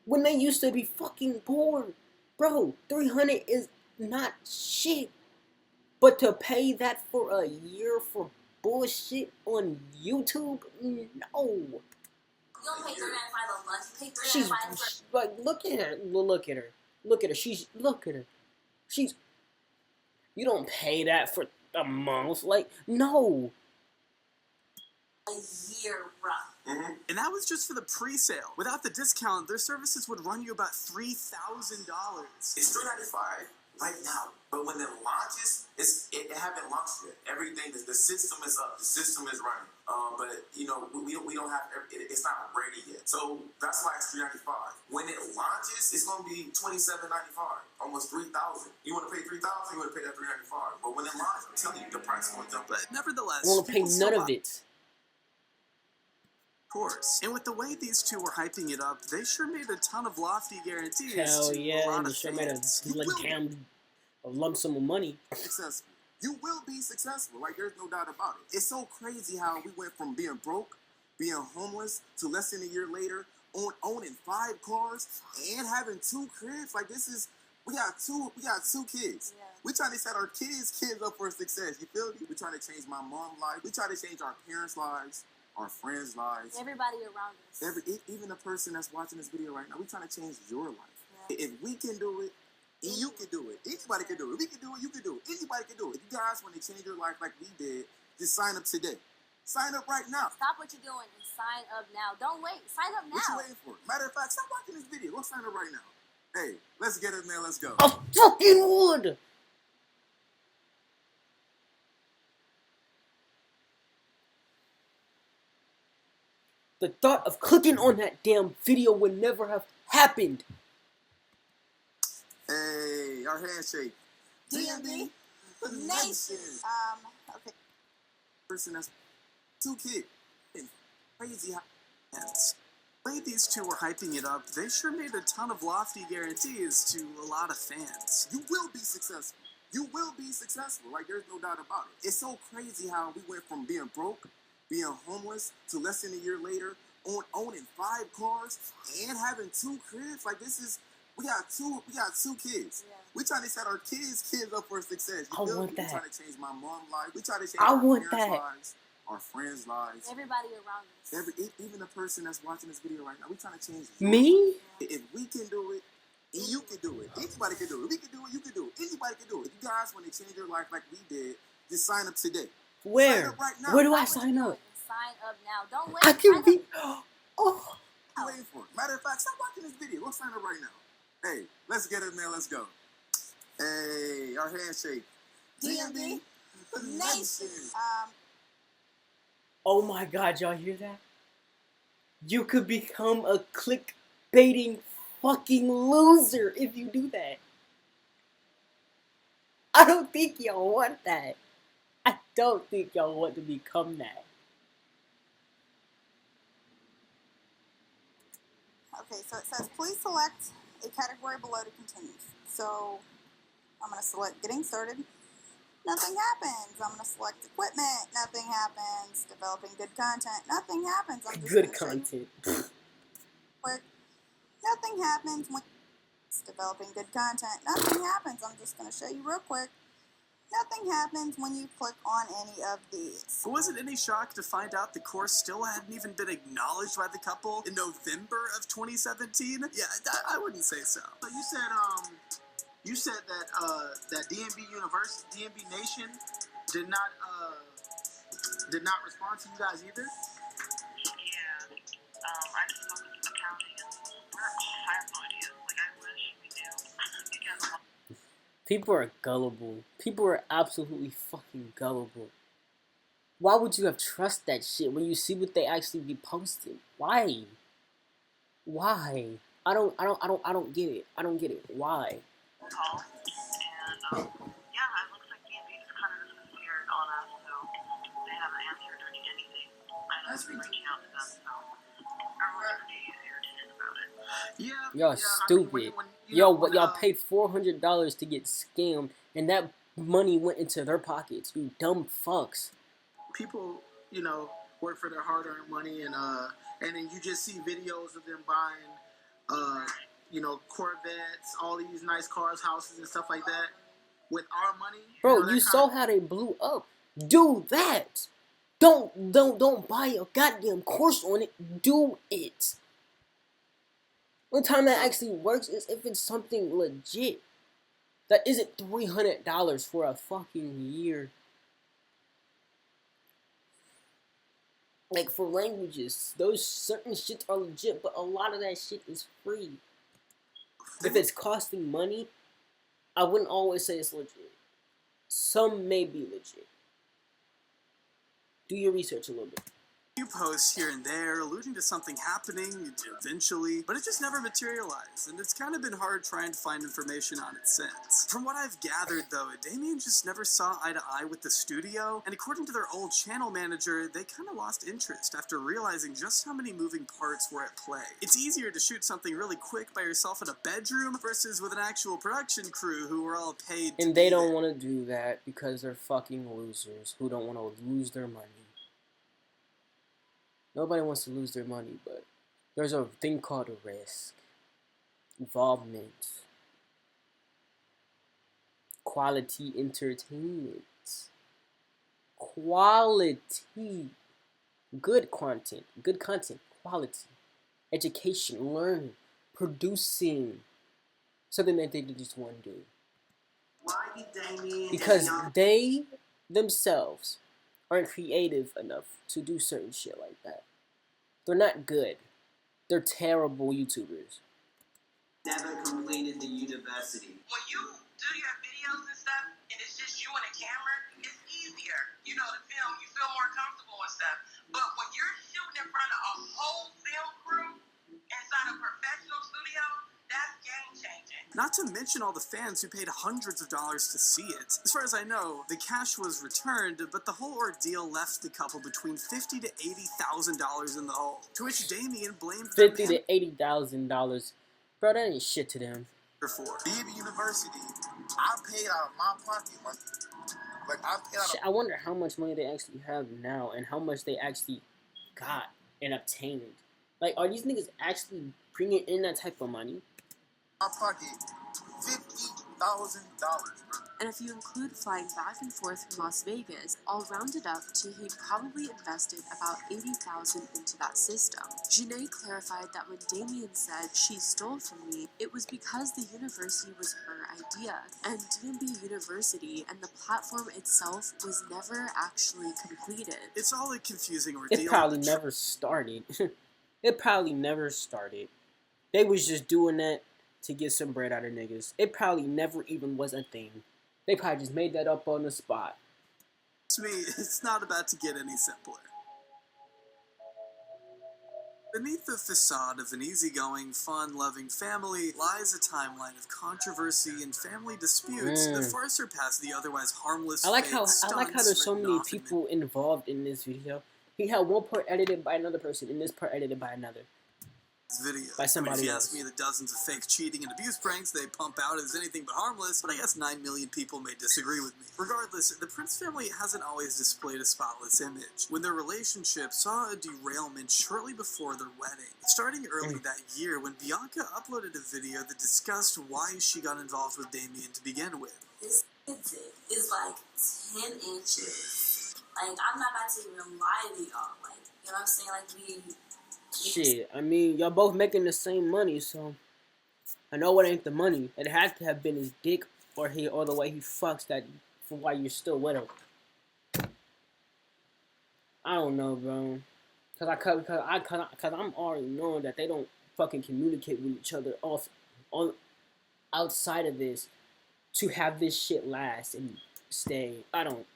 When they used to be fucking poor. Bro, 300 is not shit. But to pay that for a year for bullshit on YouTube? No. You don't pay $3.95 a month. You pay $3.95 She's for like, look at her. Look at her. Look at her. She's. You don't pay that for a month. Like, no. a year, bro. And that was just for the pre-sale. Without the discount, their services would run you about $3,000. It's $3.95 right now, but when it launches, it haven't launched yet. Everything, the system is up, the system is running. But we don't have it's not ready yet. So that's why it's $3.95. When it launches, it's gonna be $27.95, almost $3,000. You want to pay $3,000? You want to pay that $3.95. But when it launches, I'm telling you, the price is going to jump. But nevertheless, I won't pay none of it. Course. And with the way these two were hyping it up, they sure made a ton of lofty guarantees Hell to a yeah, lot and of they sure made fans. a lump sum of money. Successful. You will be successful. Like, there's no doubt about it. It's so crazy how we went from being broke, being homeless, to less than a year later, owning 5 cars and having 2 cribs. Like, we got two kids. Yeah. We trying to set our kids up for success. You feel me? We trying to change my mom's life. We try to change our parents' lives, our friends' lives. Everybody around us. Even the person that's watching this video right now, we trying to change your life. Yeah. If we can do it, you can do it. Anybody can do it. We can do it. You can do it. Anybody can do it. If you guys want to change your life like we did, just sign up today. Sign up right now. Stop what you're doing and sign up now. Don't wait. Sign up now. What you waiting for? Matter of fact, stop watching this video. Go sign up right now. Hey, let's get it, man. Let's go. I fucking would. The thought of clicking on that damn video would never have happened. Hey, our handshake. DMV Nation. Okay. Person that's 2 kids. Crazy how. Yes. The way these two were hyping it up, they sure made a ton of lofty guarantees to a lot of fans. You will be successful. You will be successful. Like, there's no doubt about it. It's so crazy how we went from being broke, being homeless, to less than a year later, owning 5 cars and having 2 cribs. Like, we got two kids. Yeah. We trying to set our kids up for success. I want that. We trying to change my mom's life. We trying to change I our want parents' that. lives, our friends' lives. Everybody around us. Even the person that's watching this video right now, we trying to change your Me? life. If we can do it, you can do it. Anybody can do it. We can do it. You can do it. Anybody can do it. If you guys want to change your life like we did, just sign up today. Where? Sign up right now. Where do I Stop what sign you're up? doing and sign up now. Don't wait. I can Sign be. up. Oh. What you waiting for? Matter of fact, stop watching this video. Go sign up right now. Hey, let's get it, man. Let's go. Hey, our handshake. DMV Nation. Oh my God, y'all hear that? You could become a clickbaiting fucking loser if you do that. I don't think y'all want that. I don't think y'all want to become that. Okay, so it says, please select a category below to continue. So I'm going to select getting started. Nothing happens. I'm going to select equipment. Nothing happens. Developing good content. Nothing happens. I'm just Good gonna show you content. quick. Nothing happens when it's developing good content. Nothing happens. I'm just going to show you real quick. Nothing happens when you click on any of these. But was it any shock to find out the course still hadn't even been acknowledged by the couple in November of 2017? Yeah, I wouldn't say so. So you said that that DMB Nation did not respond to you guys either. Yeah. I just spoke with accounting and I have no idea. Like, I wish we knew. Because People are gullible. People are absolutely fucking gullible. Why would you have trust that shit when you see what they actually be posting? Why? Why? I don't get it. I don't get it. Why? call. And, yeah, it looks like DMB just kind of disappeared on us, so they haven't answered or anything. I know we've been reaching out to them, so everyone's pretty irritated about it. Yeah. Y'all stupid. Y'all paid $400 to get scammed, and that money went into their pockets. You dumb fucks. People, work for their hard-earned money, and then you just see videos of them buying, Corvettes, all these nice cars, houses, and stuff like that with our money. Bro, you saw how they blew up. Do that. Don't buy a goddamn course on it. Do it. One time that actually works is if it's something legit. That isn't $300 for a fucking year. Like, for languages, those certain shits are legit, but a lot of that shit is free. If it's costing money, I wouldn't always say it's legit. Some may be legit. Do your research a little bit. Few posts here and there alluding to something happening eventually, but it just never materialized, and it's kind of been hard trying to find information on it since. From what I've gathered, though, Damien just never saw eye to eye with the studio, and according to their old channel manager, they kind of lost interest after realizing just how many moving parts were at play. It's easier to shoot something really quick by yourself in a bedroom versus with an actual production crew who were all paid to And they be don't there. want to do that because they're fucking losers who don't want to lose their money. Nobody wants to lose their money, but there's a thing called a risk. Involvement. Quality entertainment. Quality. Good content. Good content. Quality. Education. Learning. Producing. Something that they just want to do. Why did Damien? Because they themselves aren't creative enough to do certain shit like that. They're not good. They're terrible YouTubers. Never completed the university. When you do your videos and stuff, and it's just you and a camera, it's easier, to film. You feel more comfortable and stuff. But when you're shooting in front of a whole film crew inside a professional studio, that's game-changing. Not to mention all the fans who paid hundreds of dollars to see it. As far as I know, the cash was returned, but the whole ordeal left the couple between $50,000 to $80,000 in the hole. To which Damien blamed their $50,000 to $80,000. Bro, that ain't shit to them. manager for. DMB University, I paid out of my pocket money. Like, I paid out Shit, I wonder how much money they actually have now and how much they actually got and obtained. Like, are these niggas actually bringing in that type of money? my pocket $50,000, bro. And if you include flying back and forth from Las Vegas, all rounded up to he'd probably invested about $80,000 into that system. Janae clarified that when Damien said she stole from me, it was because the university was her idea, and DMB University and the platform itself was never actually completed. It's all a confusing ordeal. It probably never started. It probably never started. They was just doing that to get some bread out of niggas. It probably never even was a thing. They probably just made that up on the spot. To me, it's not about to get any simpler. Beneath the facade of an easy-going, fun-loving family lies a timeline of controversy and family disputes that far surpass the otherwise harmless. I like how there's so many people involved in this video. He had one part edited by another person, and this part edited by another. Video. By somebody if you else. ask me, the dozens of fake cheating and abuse pranks they pump out is anything but harmless, but I guess 9 million people may disagree with me. Regardless, the Prince family hasn't always displayed a spotless image. When their relationship saw a derailment shortly before their wedding, starting early that year when Bianca uploaded a video that discussed why she got involved with Damien to begin with. Is like 10 inches. Like, I'm not about to even lie to y'all. Like, you know what I'm saying? Like, Shit, I mean, y'all both making the same money, so I know it ain't the money. It has to have been his dick or the way he fucks that for why you're still with him. I don't know, bro. Cause I'm already knowing that they don't fucking communicate with each other on outside of this to have this shit last and stay. I don't.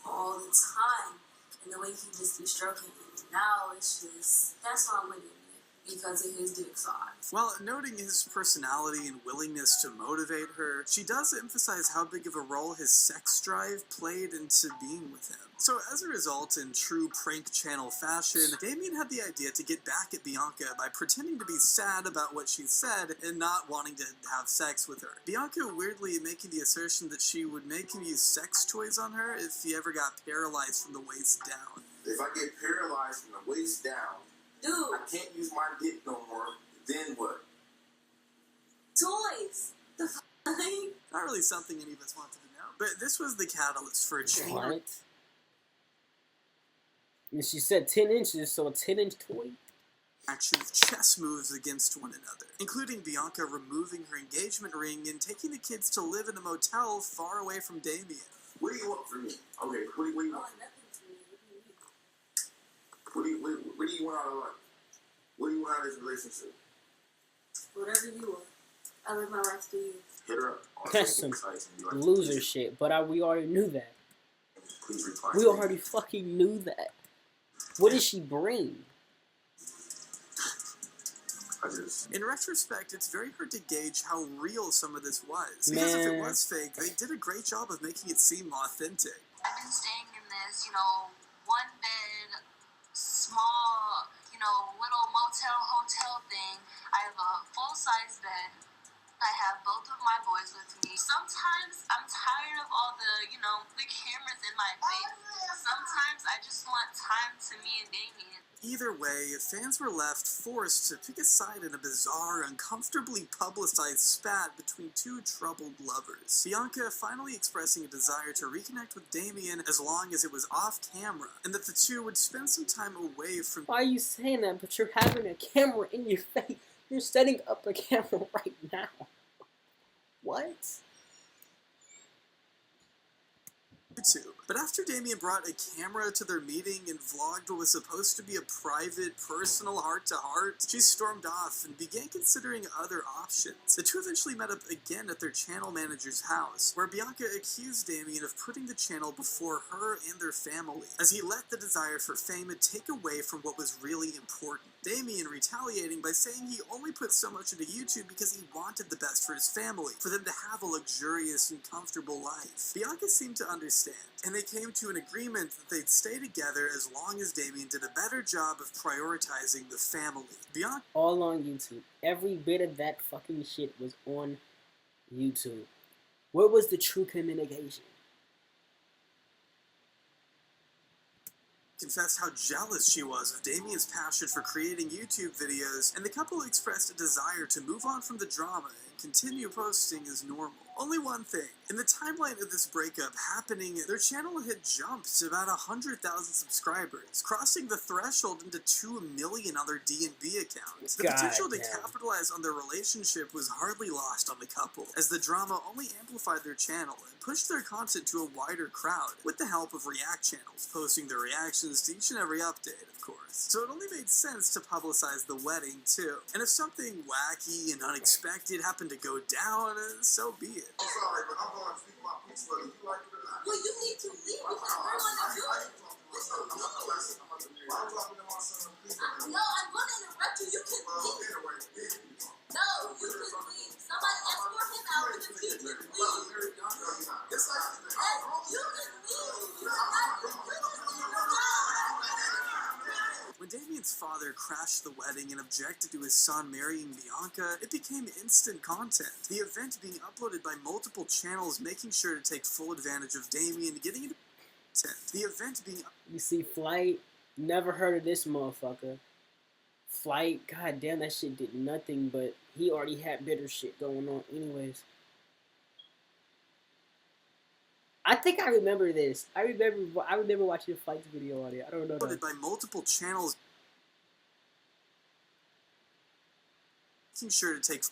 all the time. And the way he just be stroking it. Now it's just, that's why I'm with him. Because of his dick size. While noting his personality and willingness to motivate her, she does emphasize how big of a role his sex drive played into being with him. So as a result, in true prank channel fashion, Damien had the idea to get back at Bianca by pretending to be sad about what she said and not wanting to have sex with her. Bianca weirdly making the assertion that she would make him use sex toys on her if he ever got paralyzed from the waist down. If I get paralyzed from the waist down, dude, I can't use my dick no more. Then what? Toys. The Not really something any of us wanted to know, but this was the catalyst for a change. What? And she said 10 inches, so a 10-inch toy? Action of chess moves against one another, including Bianca removing her engagement ring and taking the kids to live in a motel far away from Damien. What do you want from me? Okay, what do you want? What do you want out of life? What do you want out of this relationship? Whatever you want. I live my life to you. Hit her up. That's some loser shit, but we already knew that. Please reply. We already fucking knew that. What did she bring? In retrospect, it's very hard to gauge how real some of this was. Because if it was fake, they did a great job of making it seem authentic. I've been staying in this, one bed, small, little motel, hotel thing. I have a full-size bed. I have both of my boys with me. Sometimes I'm tired of all the cameras in my face. Sometimes I just want time to me and Damien. Either way, fans were left forced to pick a side in a bizarre, uncomfortably publicized spat between two troubled lovers. Bianca finally expressing a desire to reconnect with Damien as long as it was off camera, and that the two would spend some time away from— Why are you saying that, but you're having a camera in your face? You're setting up a camera right now. What? YouTube. But after Damien brought a camera to their meeting and vlogged what was supposed to be a private, personal heart-to-heart, she stormed off and began considering other options. The two eventually met up again at their channel manager's house, where Bianca accused Damien of putting the channel before her and their family, as he let the desire for fame take away from what was really important. Damien retaliating by saying he only put so much into YouTube because he wanted the best for his family, for them to have a luxurious and comfortable life. Bianca seemed to understand, and they came to an agreement that they'd stay together as long as Damien did a better job of prioritizing the family. Bianca— all on YouTube. Every bit of that fucking shit was on YouTube. Where was the true communication? confessed how jealous she was of Damien's passion for creating YouTube videos, and the couple expressed a desire to move on from the drama and continue posting as normal. Only one thing, in the timeline of this breakup happening, their channel had jumped to about 100,000 subscribers, crossing the threshold into 2 million on their D&B accounts. The potential to capitalize on their relationship was hardly lost on the couple, as the drama only amplified their channel and pushed their content to a wider crowd, with the help of React channels, posting their reactions to each and every update, of course. So it only made sense to publicize the wedding, too. And if something wacky and unexpected happened to go down, so be it. I'm sorry, but I'm going to speak my piece, whether you like it or not. Well, you need to leave because we're going to do it. I'm talking to my son. No, I'm going to interrupt you. You can leave. No, you can leave. Somebody escort him out because he can leave. It's like, you can leave. When Damien's father crashed the wedding and objected to his son marrying Bianca, it became instant content. The event being uploaded by multiple channels, making sure to take full advantage of Damien getting into content. The event being— You see, Flight, never heard of this motherfucker. Flight, god damn, that shit did nothing, but he already had bitter shit going on anyways. I think I remember this. I remember watching a fights video on it. I don't know though. By multiple channels, making sure to take.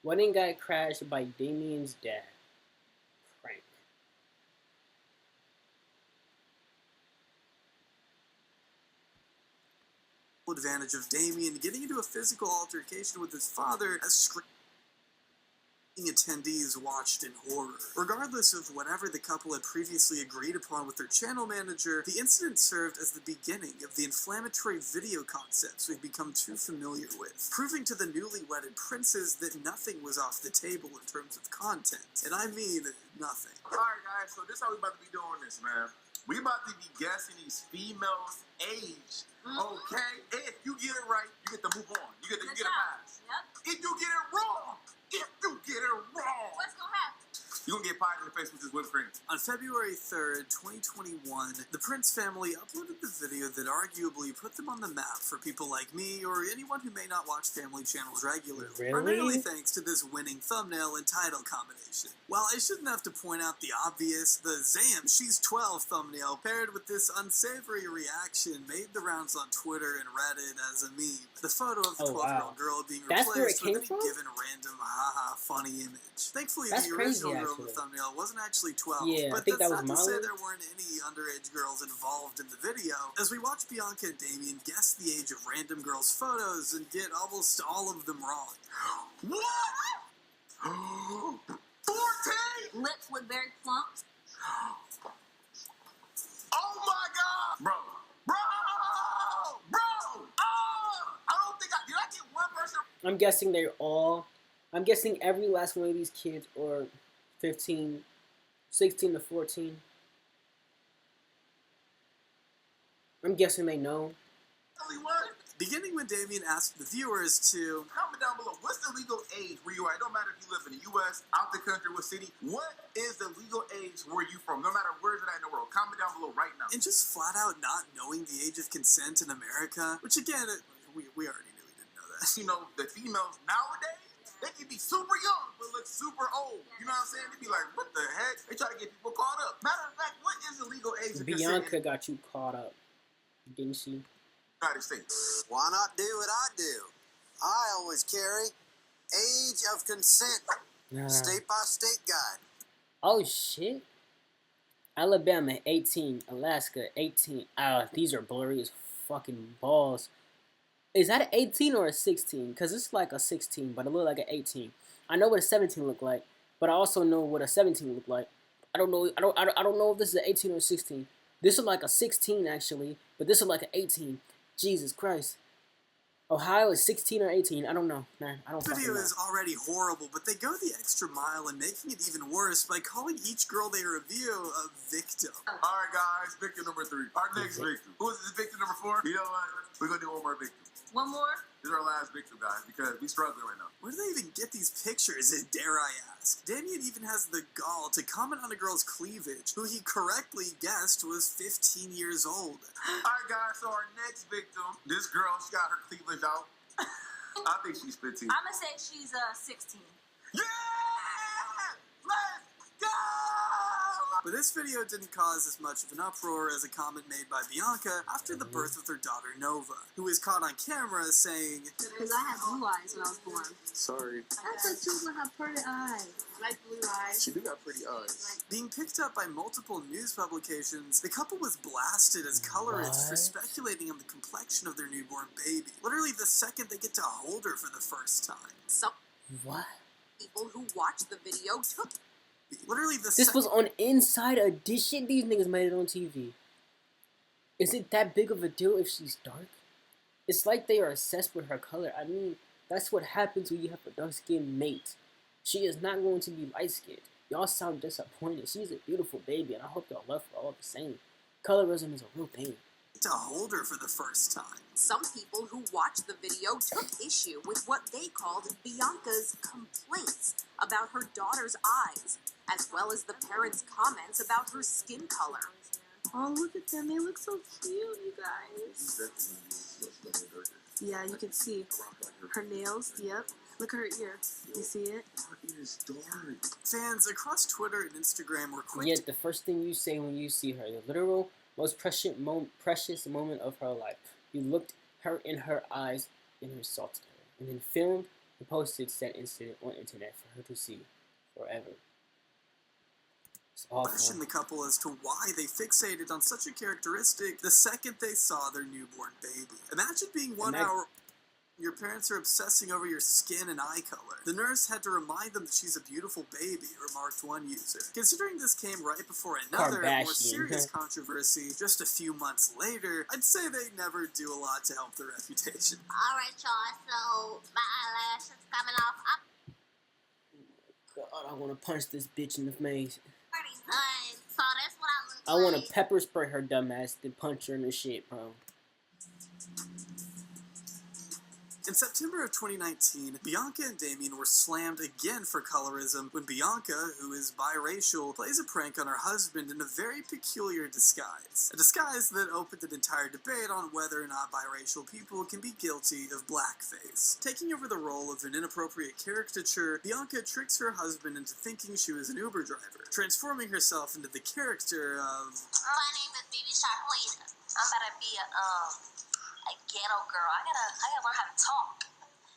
Wedding got crashed by Damien's dad. Prank. Advantage of Damien getting into a physical altercation with his father as screaming attendees watched in horror. Regardless of whatever the couple had previously agreed upon with their channel manager, the incident served as the beginning of the inflammatory video concepts we've become too familiar with, proving to the newly wedded princes that nothing was off the table in terms of content. And I mean nothing. Alright guys, so this is how we about to be doing this, man. We about to be guessing these females' age. Okay? If you get it right, you get to move on. You get a pass. Yep. If you get it wrong, What's gonna happen? you're gonna get pied in the face with this whipped cream. On February 3rd, 2021, the Prince family uploaded the video that arguably put them on the map for people like me or anyone who may not watch family channels regularly. Really? Primarily thanks to this winning thumbnail and title combination. While I shouldn't have to point out the obvious, the Zam, she's 12 thumbnail paired with this unsavory reaction made the rounds on Twitter and Reddit as a meme. The photo of the 12-year-old girl being replaced with any given random haha funny image. Thankfully, the original girl in the thumbnail wasn't actually 12, yeah, but I think that's that was not to say Molly. there weren't any underage girls involved in the video. As we watch Bianca and Damien guess the age of random girls' photos and get almost all of them wrong. What? 14? Lips look very plump. Oh my god! Bro! I don't think did I get one person? I'm guessing they're all. I'm guessing every last one of these kids are 15, 16 to 14. I'm guessing they know. Only one? Beginning when Damien asked the viewers to comment down below, what's the legal age where you are? It don't matter if you live in the U.S., out the country, what city. What is the legal age where you from? No matter where it's at in the world. Comment down below right now. and just flat out not knowing the age of consent in America, which again, we already knew we didn't know that. You know, the females nowadays, they can be super young but look super old. You know what I'm saying? They be like, what the heck? They try to get people caught up. Matter of fact, what is the legal age of Bianca consent? got you caught up, didn't she? United States. Why not do what I do? I always carry age of consent, state by state guide. Oh shit. Alabama 18, Alaska 18. These are blurry as fucking balls. Is that an 18 or a 16? Because it's like a 16, but it look like an 18. I know what a 17 look like, but I also know what a 17 look like. I don't know. I don't know if this is an 18 or a 16. This is like a 16 actually, but this is like an 18. Jesus Christ. Ohio is 16 or 18. I don't know. Nah, I don't The fucking video know. is already horrible, but they go the extra mile in making it even worse by calling each girl they review a victim. Alright guys, victim number 3. Our next victim. Who is this victim number 4? You know what? We're gonna do one more victim. One more? This is our last victim, guys, because we struggling right now. Where do they even get these pictures, dare I ask? Damien even has the gall to comment on a girl's cleavage, who he correctly guessed was 15 years old. Alright guys, so our next victim, this girl, she got her cleavage out. I think she's 15. I'm gonna say she's 16. Yeah! Let's go! But this video didn't cause as much of an uproar as a comment made by Bianca after the birth of their daughter Nova, who was caught on camera saying, Because I had blue eyes when I was born. Sorry. I thought you would have pretty eyes. I like blue eyes. She do got pretty eyes. being picked up by multiple news publications, the couple was blasted as colorists for speculating on the complexion of their newborn baby. Literally the second they get to hold her for the first time. Some What? people who watched the video took Literally the This was on Inside Edition? These niggas made it on TV. Is it that big of a deal if she's dark? It's like they are obsessed with her color. I mean, that's what happens when you have a dark-skinned mate. She is not going to be light-skinned. Y'all sound disappointed. She's a beautiful baby, and I hope y'all love her all the same. Colorism is a real thing. to hold her for the first time. Some people who watched the video took issue with what they called Bianca's complaints about her daughter's eyes, as well as the parents' comments about her skin color. Oh, look at them. They look so cute, you guys. Yeah, you can see her nails. Yep. Look at her ear. You see it? is dark. Fans across Twitter and Instagram were quick. Yet the first thing you say when you see her, the literal most precious moment of her life. You looked her in her eyes and insulted her, and then filmed and posted said incident on internet for her to see forever. It's awful. Question the couple as to why they fixated on such a characteristic the second they saw their newborn baby. Imagine being hour. Your parents are obsessing over your skin and eye color. The nurse had to remind them that she's a beautiful baby, remarked one user. Considering this came right before another more serious controversy just a few months later, I'd say they never do a lot to help their reputation. Alright, y'all, so my eyelash is coming off. God, I want to punch this bitch in the face. So that's what I look I want to pepper spray her dumb ass and punch her in the shit, bro. In September of 2019, Bianca and Damien were slammed again for colorism when Bianca, who is biracial, plays a prank on her husband in a very peculiar disguise. A disguise that opened an entire debate on whether or not biracial people can be guilty of blackface. Taking over the role of an inappropriate caricature, Bianca tricks her husband into thinking she was an Uber driver, transforming herself into the character of... My name is Baby Sharquita. I'm about to be a ghetto girl. I gotta learn how to talk.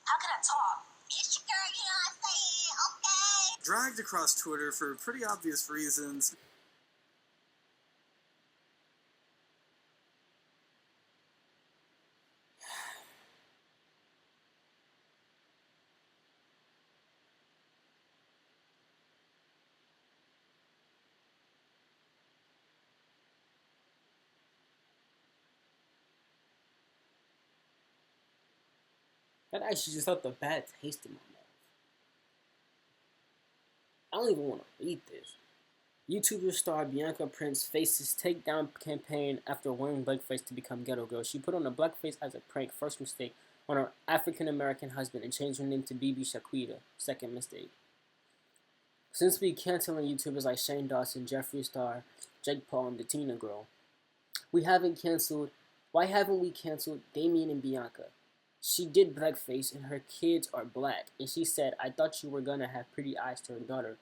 How can I talk? It's your girl, you know what I'm saying? Okay. Dragged across Twitter for pretty obvious reasons. That actually just left a bad taste in my mouth. I don't even want to read this. YouTuber star Bianca Prince faces takedown campaign after wearing blackface to become ghetto girl. She put on a blackface as a prank, first mistake, on her African-American husband and changed her name to BB Shaquita, second mistake. Since we canceling YouTubers like Shane Dawson, Jeffree Star, Jake Paul, and the Tina Girl, why haven't we canceled Damien and Bianca? She did blackface and her kids are black, and she said, I thought you were gonna have pretty eyes to her daughter,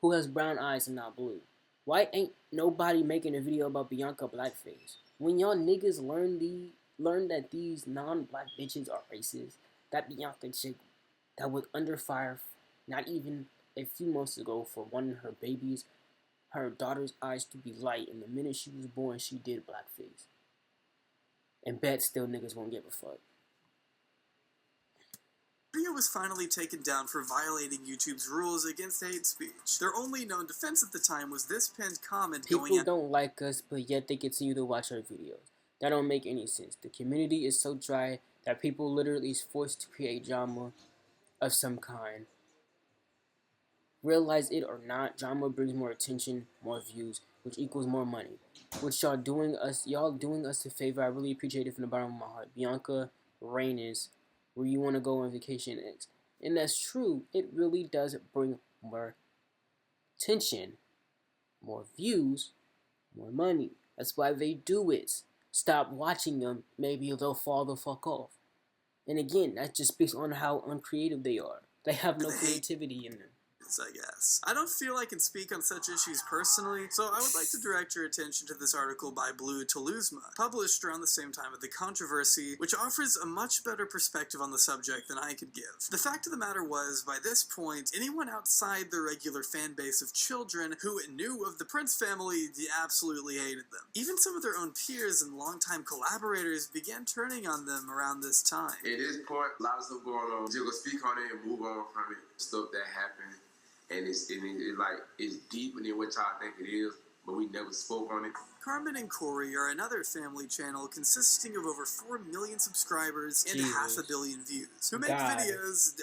who has brown eyes and not blue. Why ain't nobody making a video about Bianca blackface? When y'all niggas learn that these non-black bitches are racist, that Bianca chick that was under fire not even a few months ago for wanting her daughter's eyes to be light, and the minute she was born, she did blackface. And bet still niggas won't give a fuck. The video was finally taken down for violating YouTube's rules against hate speech. Their only known defense at the time was this pinned comment going... People don't like us, but yet they continue to watch our videos. That don't make any sense. The community is so dry that people literally is forced to create drama of some kind. Realize it or not, drama brings more attention, more views, which equals more money. Which y'all doing us a favor. I really appreciate it from the bottom of my heart. Bianca Reynes, where you want to go on vacation next. And that's true. It really does bring more attention, more views, more money. That's why they do it. Stop watching them. Maybe they'll fall the fuck off. And again, that just speaks on how uncreative they are. They have no creativity in them. I guess. I don't feel I can speak on such issues personally, so I would like to direct your attention to this article by Blue Toulousma, published around the same time of the controversy, which offers a much better perspective on the subject than I could give. The fact of the matter was, by this point, anyone outside the regular fan base of children who knew of the Prince family absolutely hated them. Even some of their own peers and longtime collaborators began turning on them around this time. At this point, a lot of stuff going on. Just gonna speak on it and move on from it. Stuff that happened. And it's deeper than what y'all think it is, but we never spoke on it. Carmen and Corey are another family channel consisting of over 4 million subscribers and half a billion views, who make videos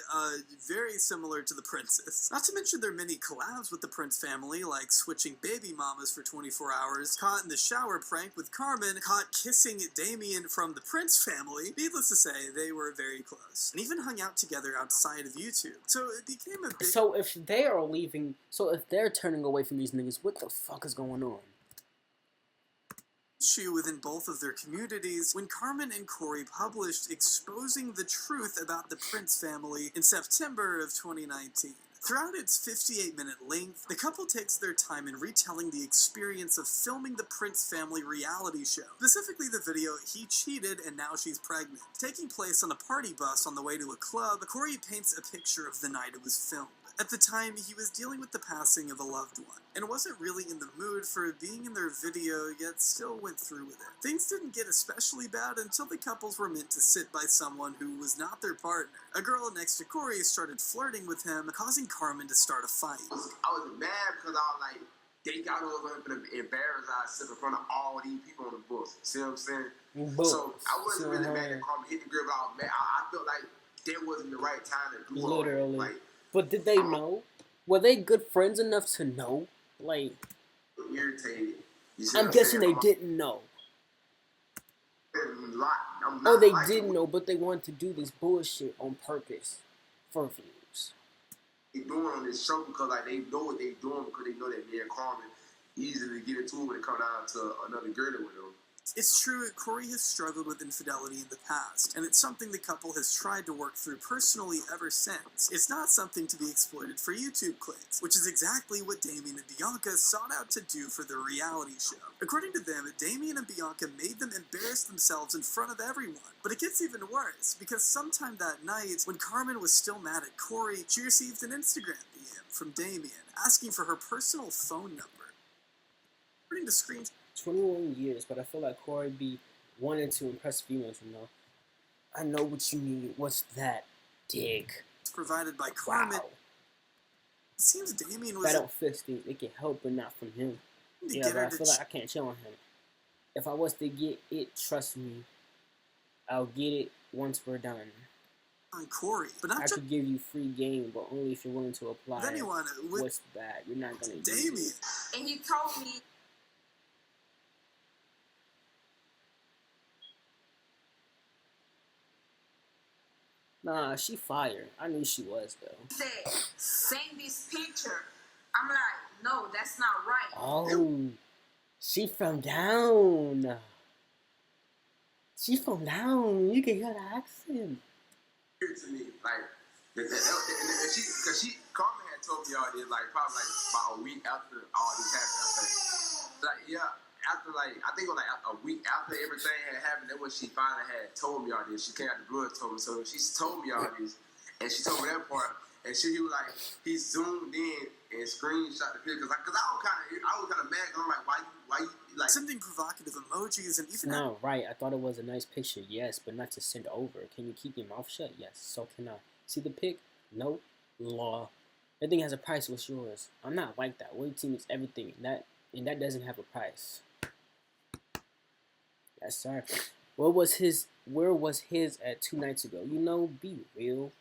very similar to the Princes. Not to mention their many collabs with the Prince family, like switching baby mamas for 24 hours, caught in the shower prank with Carmen, caught kissing Damien from the Prince family. Needless to say, they were very close, and even hung out together outside of YouTube. So it became a big... So if they're turning away from these niggas, what the fuck is going on? issue within both of their communities when Carmen and Corey published exposing the truth about the Prince family in September of 2019. Throughout its 58-minute length, the couple takes their time in retelling the experience of filming the Prince family reality show. Specifically the video, He Cheated and Now She's Pregnant. Taking place on a party bus on the way to a club, Corey paints a picture of the night it was filmed. At the time, he was dealing with the passing of a loved one, and wasn't really in the mood for being in their video, yet still went through with it. Things didn't get especially bad until the couples were meant to sit by someone who was not their partner. A girl next to Corey started flirting with him, causing Carmen to start a fight. I was mad because I was like, they got over going to embarrass ourselves in front of all these people on the bus. See what I'm saying? So I wasn't really mad at Carmen hit the girl, but I was mad. I felt like that wasn't the right time to do all that. Like, but did they know? Were they good friends enough to know? Like, irritated. I'm guessing they didn't know. Or they did know, but they wanted to do this bullshit on purpose for views. They doing on this show because like they know what they doing because they know that me and Carmen easily get into it when it come down to another girl with them. It's true, Corey has struggled with infidelity in the past, and it's something the couple has tried to work through personally ever since. It's not something to be exploited for YouTube clicks, which is exactly what Damien and Bianca sought out to do for their reality show. According to them, Damien and Bianca made them embarrass themselves in front of everyone. But it gets even worse, because sometime that night, when Carmen was still mad at Corey, she received an Instagram DM from Damien, asking for her personal phone number. According to screens, 21 years, but I feel like Corey be wanting to impress females, you know. I know what you need. What's that? Dick. Provided by Carmen. Wow. It seems Damien was... If I don't fix things, it can help, but not from him. Yeah, but I feel like I can't chill on him. If I was to get it, trust me, I'll get it once we're done. On Corey, but not I could give you free game, but only if you're willing to apply. Anyone what's that? You're not gonna Damien. use it. And he told me. Nah, she fired. I knew she was though. Said, send this picture. I'm like, no, that's not right. Oh, she from down. She from down. You can hear the accent. To me, like, because Carmen had told me all this, like, probably like about a week after all this happened, I think. Like, yeah, after, like, I think it was like a week after everything had happened, that was she finally had told me all this. She came out the blue and told me. So she told me all this, and she told me that part, and he was like, he zoomed in and screenshot the picture, because I was kind of mad, because I'm like, why you, like... Sending provocative emojis and even... No, right, I thought it was a nice picture, yes, but not to send over. Can you keep your mouth shut? Yes, so can I. See the pic? No. Law. Everything has a price. What's yours? I'm not like that. Waiting is everything, and that doesn't have a price. Yes, sir. Where was his at 2 nights ago? You know, be real.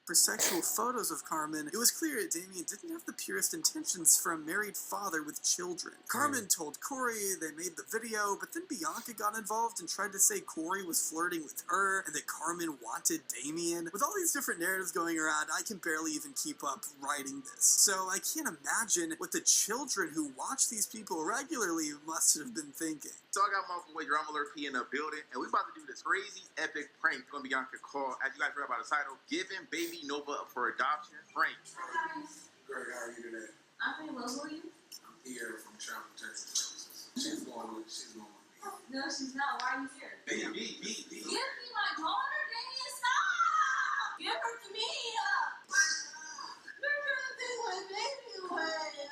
For sexual photos of Carmen, it was clear Damien didn't have the purest intentions for a married father with children. Carmen told Corey they made the video, but then Bianca got involved and tried to say Corey was flirting with her and that Carmen wanted Damien. With all these different narratives going around, I can barely even keep up writing this. So I can't imagine what the children who watch these people regularly must have been thinking. So I got my boy Grandma P in the building, and we about to do this crazy, epic prank on Bianca called, as you guys read about the title, Giving Baby Nova Up for Adoption Prank. Greg, how are you today? I'm pretty well. Who are you? I'm here from Child Protection Services. She's going with me. No, she's not. Why are you here? B. Give me my daughter, Damien. Stop! Give her to me. They're gonna take my baby away.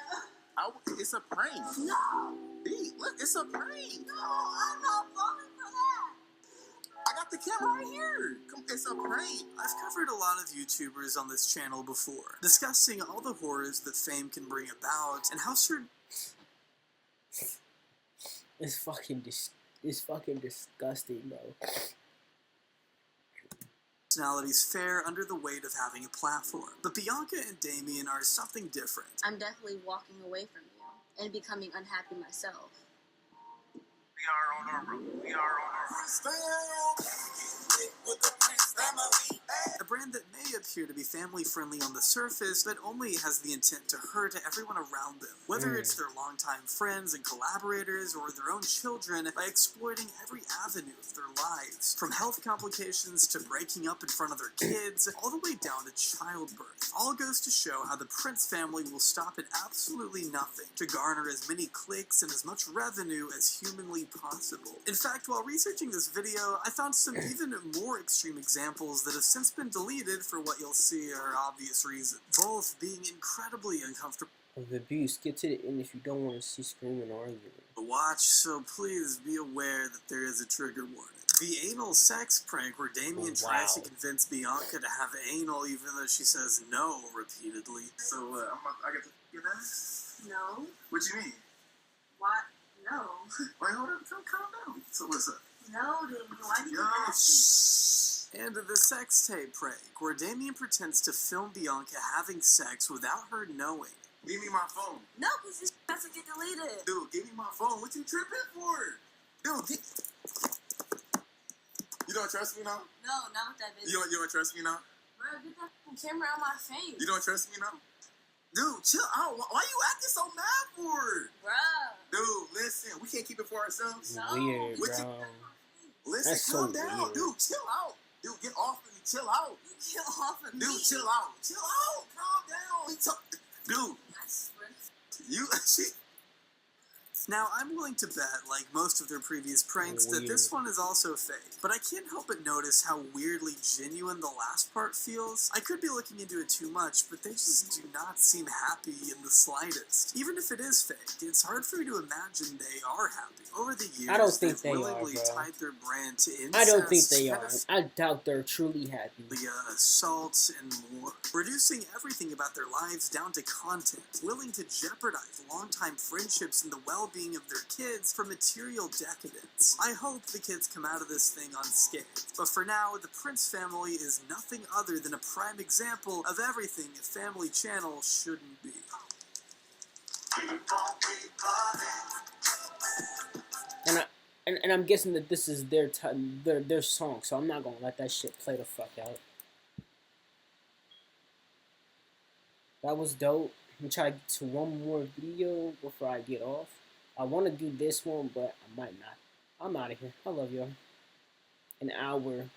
It's a prank. No. B, look, it's a prank. No, I'm not falling for that. I got the camera right here. It's a prank. I've covered a lot of YouTubers on this channel before, discussing all the horrors that fame can bring about, and how certain... It's fucking disgusting, bro. Personalities fare under the weight of having a platform. But Bianca and Damien are something different. I'm definitely walking away from you and becoming unhappy myself. We are on our road. We are on our road. With the Prince family. A brand that may appear to be family-friendly on the surface, but only has the intent to hurt everyone around them. Whether it's their longtime friends and collaborators, or their own children, by exploiting every avenue of their lives. From health complications to breaking up in front of their kids, all the way down to childbirth. All goes to show how the Prince family will stop at absolutely nothing to garner as many clicks and as much revenue as humanly possible. In fact, while researching this video, I found some even more extreme examples that have since been deleted for what you'll see are obvious reasons, both being incredibly uncomfortable Of abuse. Get to the end if you don't want to see screaming or arguing. to watch, so please be aware that there is a trigger warning. The anal sex prank where Damien tries to convince Bianca to have anal even though she says no repeatedly. So I get to get that? No. What you mean? What? No. Wait, hold up, calm down. So what's up? No, dude. Why do you Yo, ask And the sex tape prank where Damien pretends to film Bianca having sex without her knowing. give me my phone. me? No, because this has to get deleted. Dude, give me my phone. What you tripping for? Dude, you don't trust me now? No, not with that bitch. You don't trust me now? Bro, get that camera out my face. You don't trust me now? Dude, chill out. Why you acting so mad for? Bruh. Dude, listen. We can't keep it for ourselves. Weird, What bro. Listen, That's calm so down. weird. Dude, chill out. Dude, get off of me. Chill out. You get off of me. Dude, chill out. Chill out. Calm down. Dude, I swear. you... Now, I'm willing to bet, like most of their previous pranks, that this one is also fake. But I can't help but notice how weirdly genuine the last part feels. I could be looking into it too much, but they just do not seem happy in the slightest. Even if it is fake, it's hard for me to imagine they are happy. Over the years, I don't think they've they are, willingly bro. tied their brand to incest, I don't think they are. pedophilia, I doubt they're truly happy. assaults, and more. Reducing everything about their lives down to content, willing to jeopardize longtime friendships and the well-being of their kids for material decadence. I hope the kids come out of this thing unscathed. But for now, the Prince family is nothing other than a prime example of everything a family channel shouldn't be. And I'm guessing that this is their song, so I'm not gonna let that shit play the fuck out. That was dope. I'm gonna try to get to one more video before I get off. I want to do this one, but I might not. I'm out of here. I love y'all. An hour.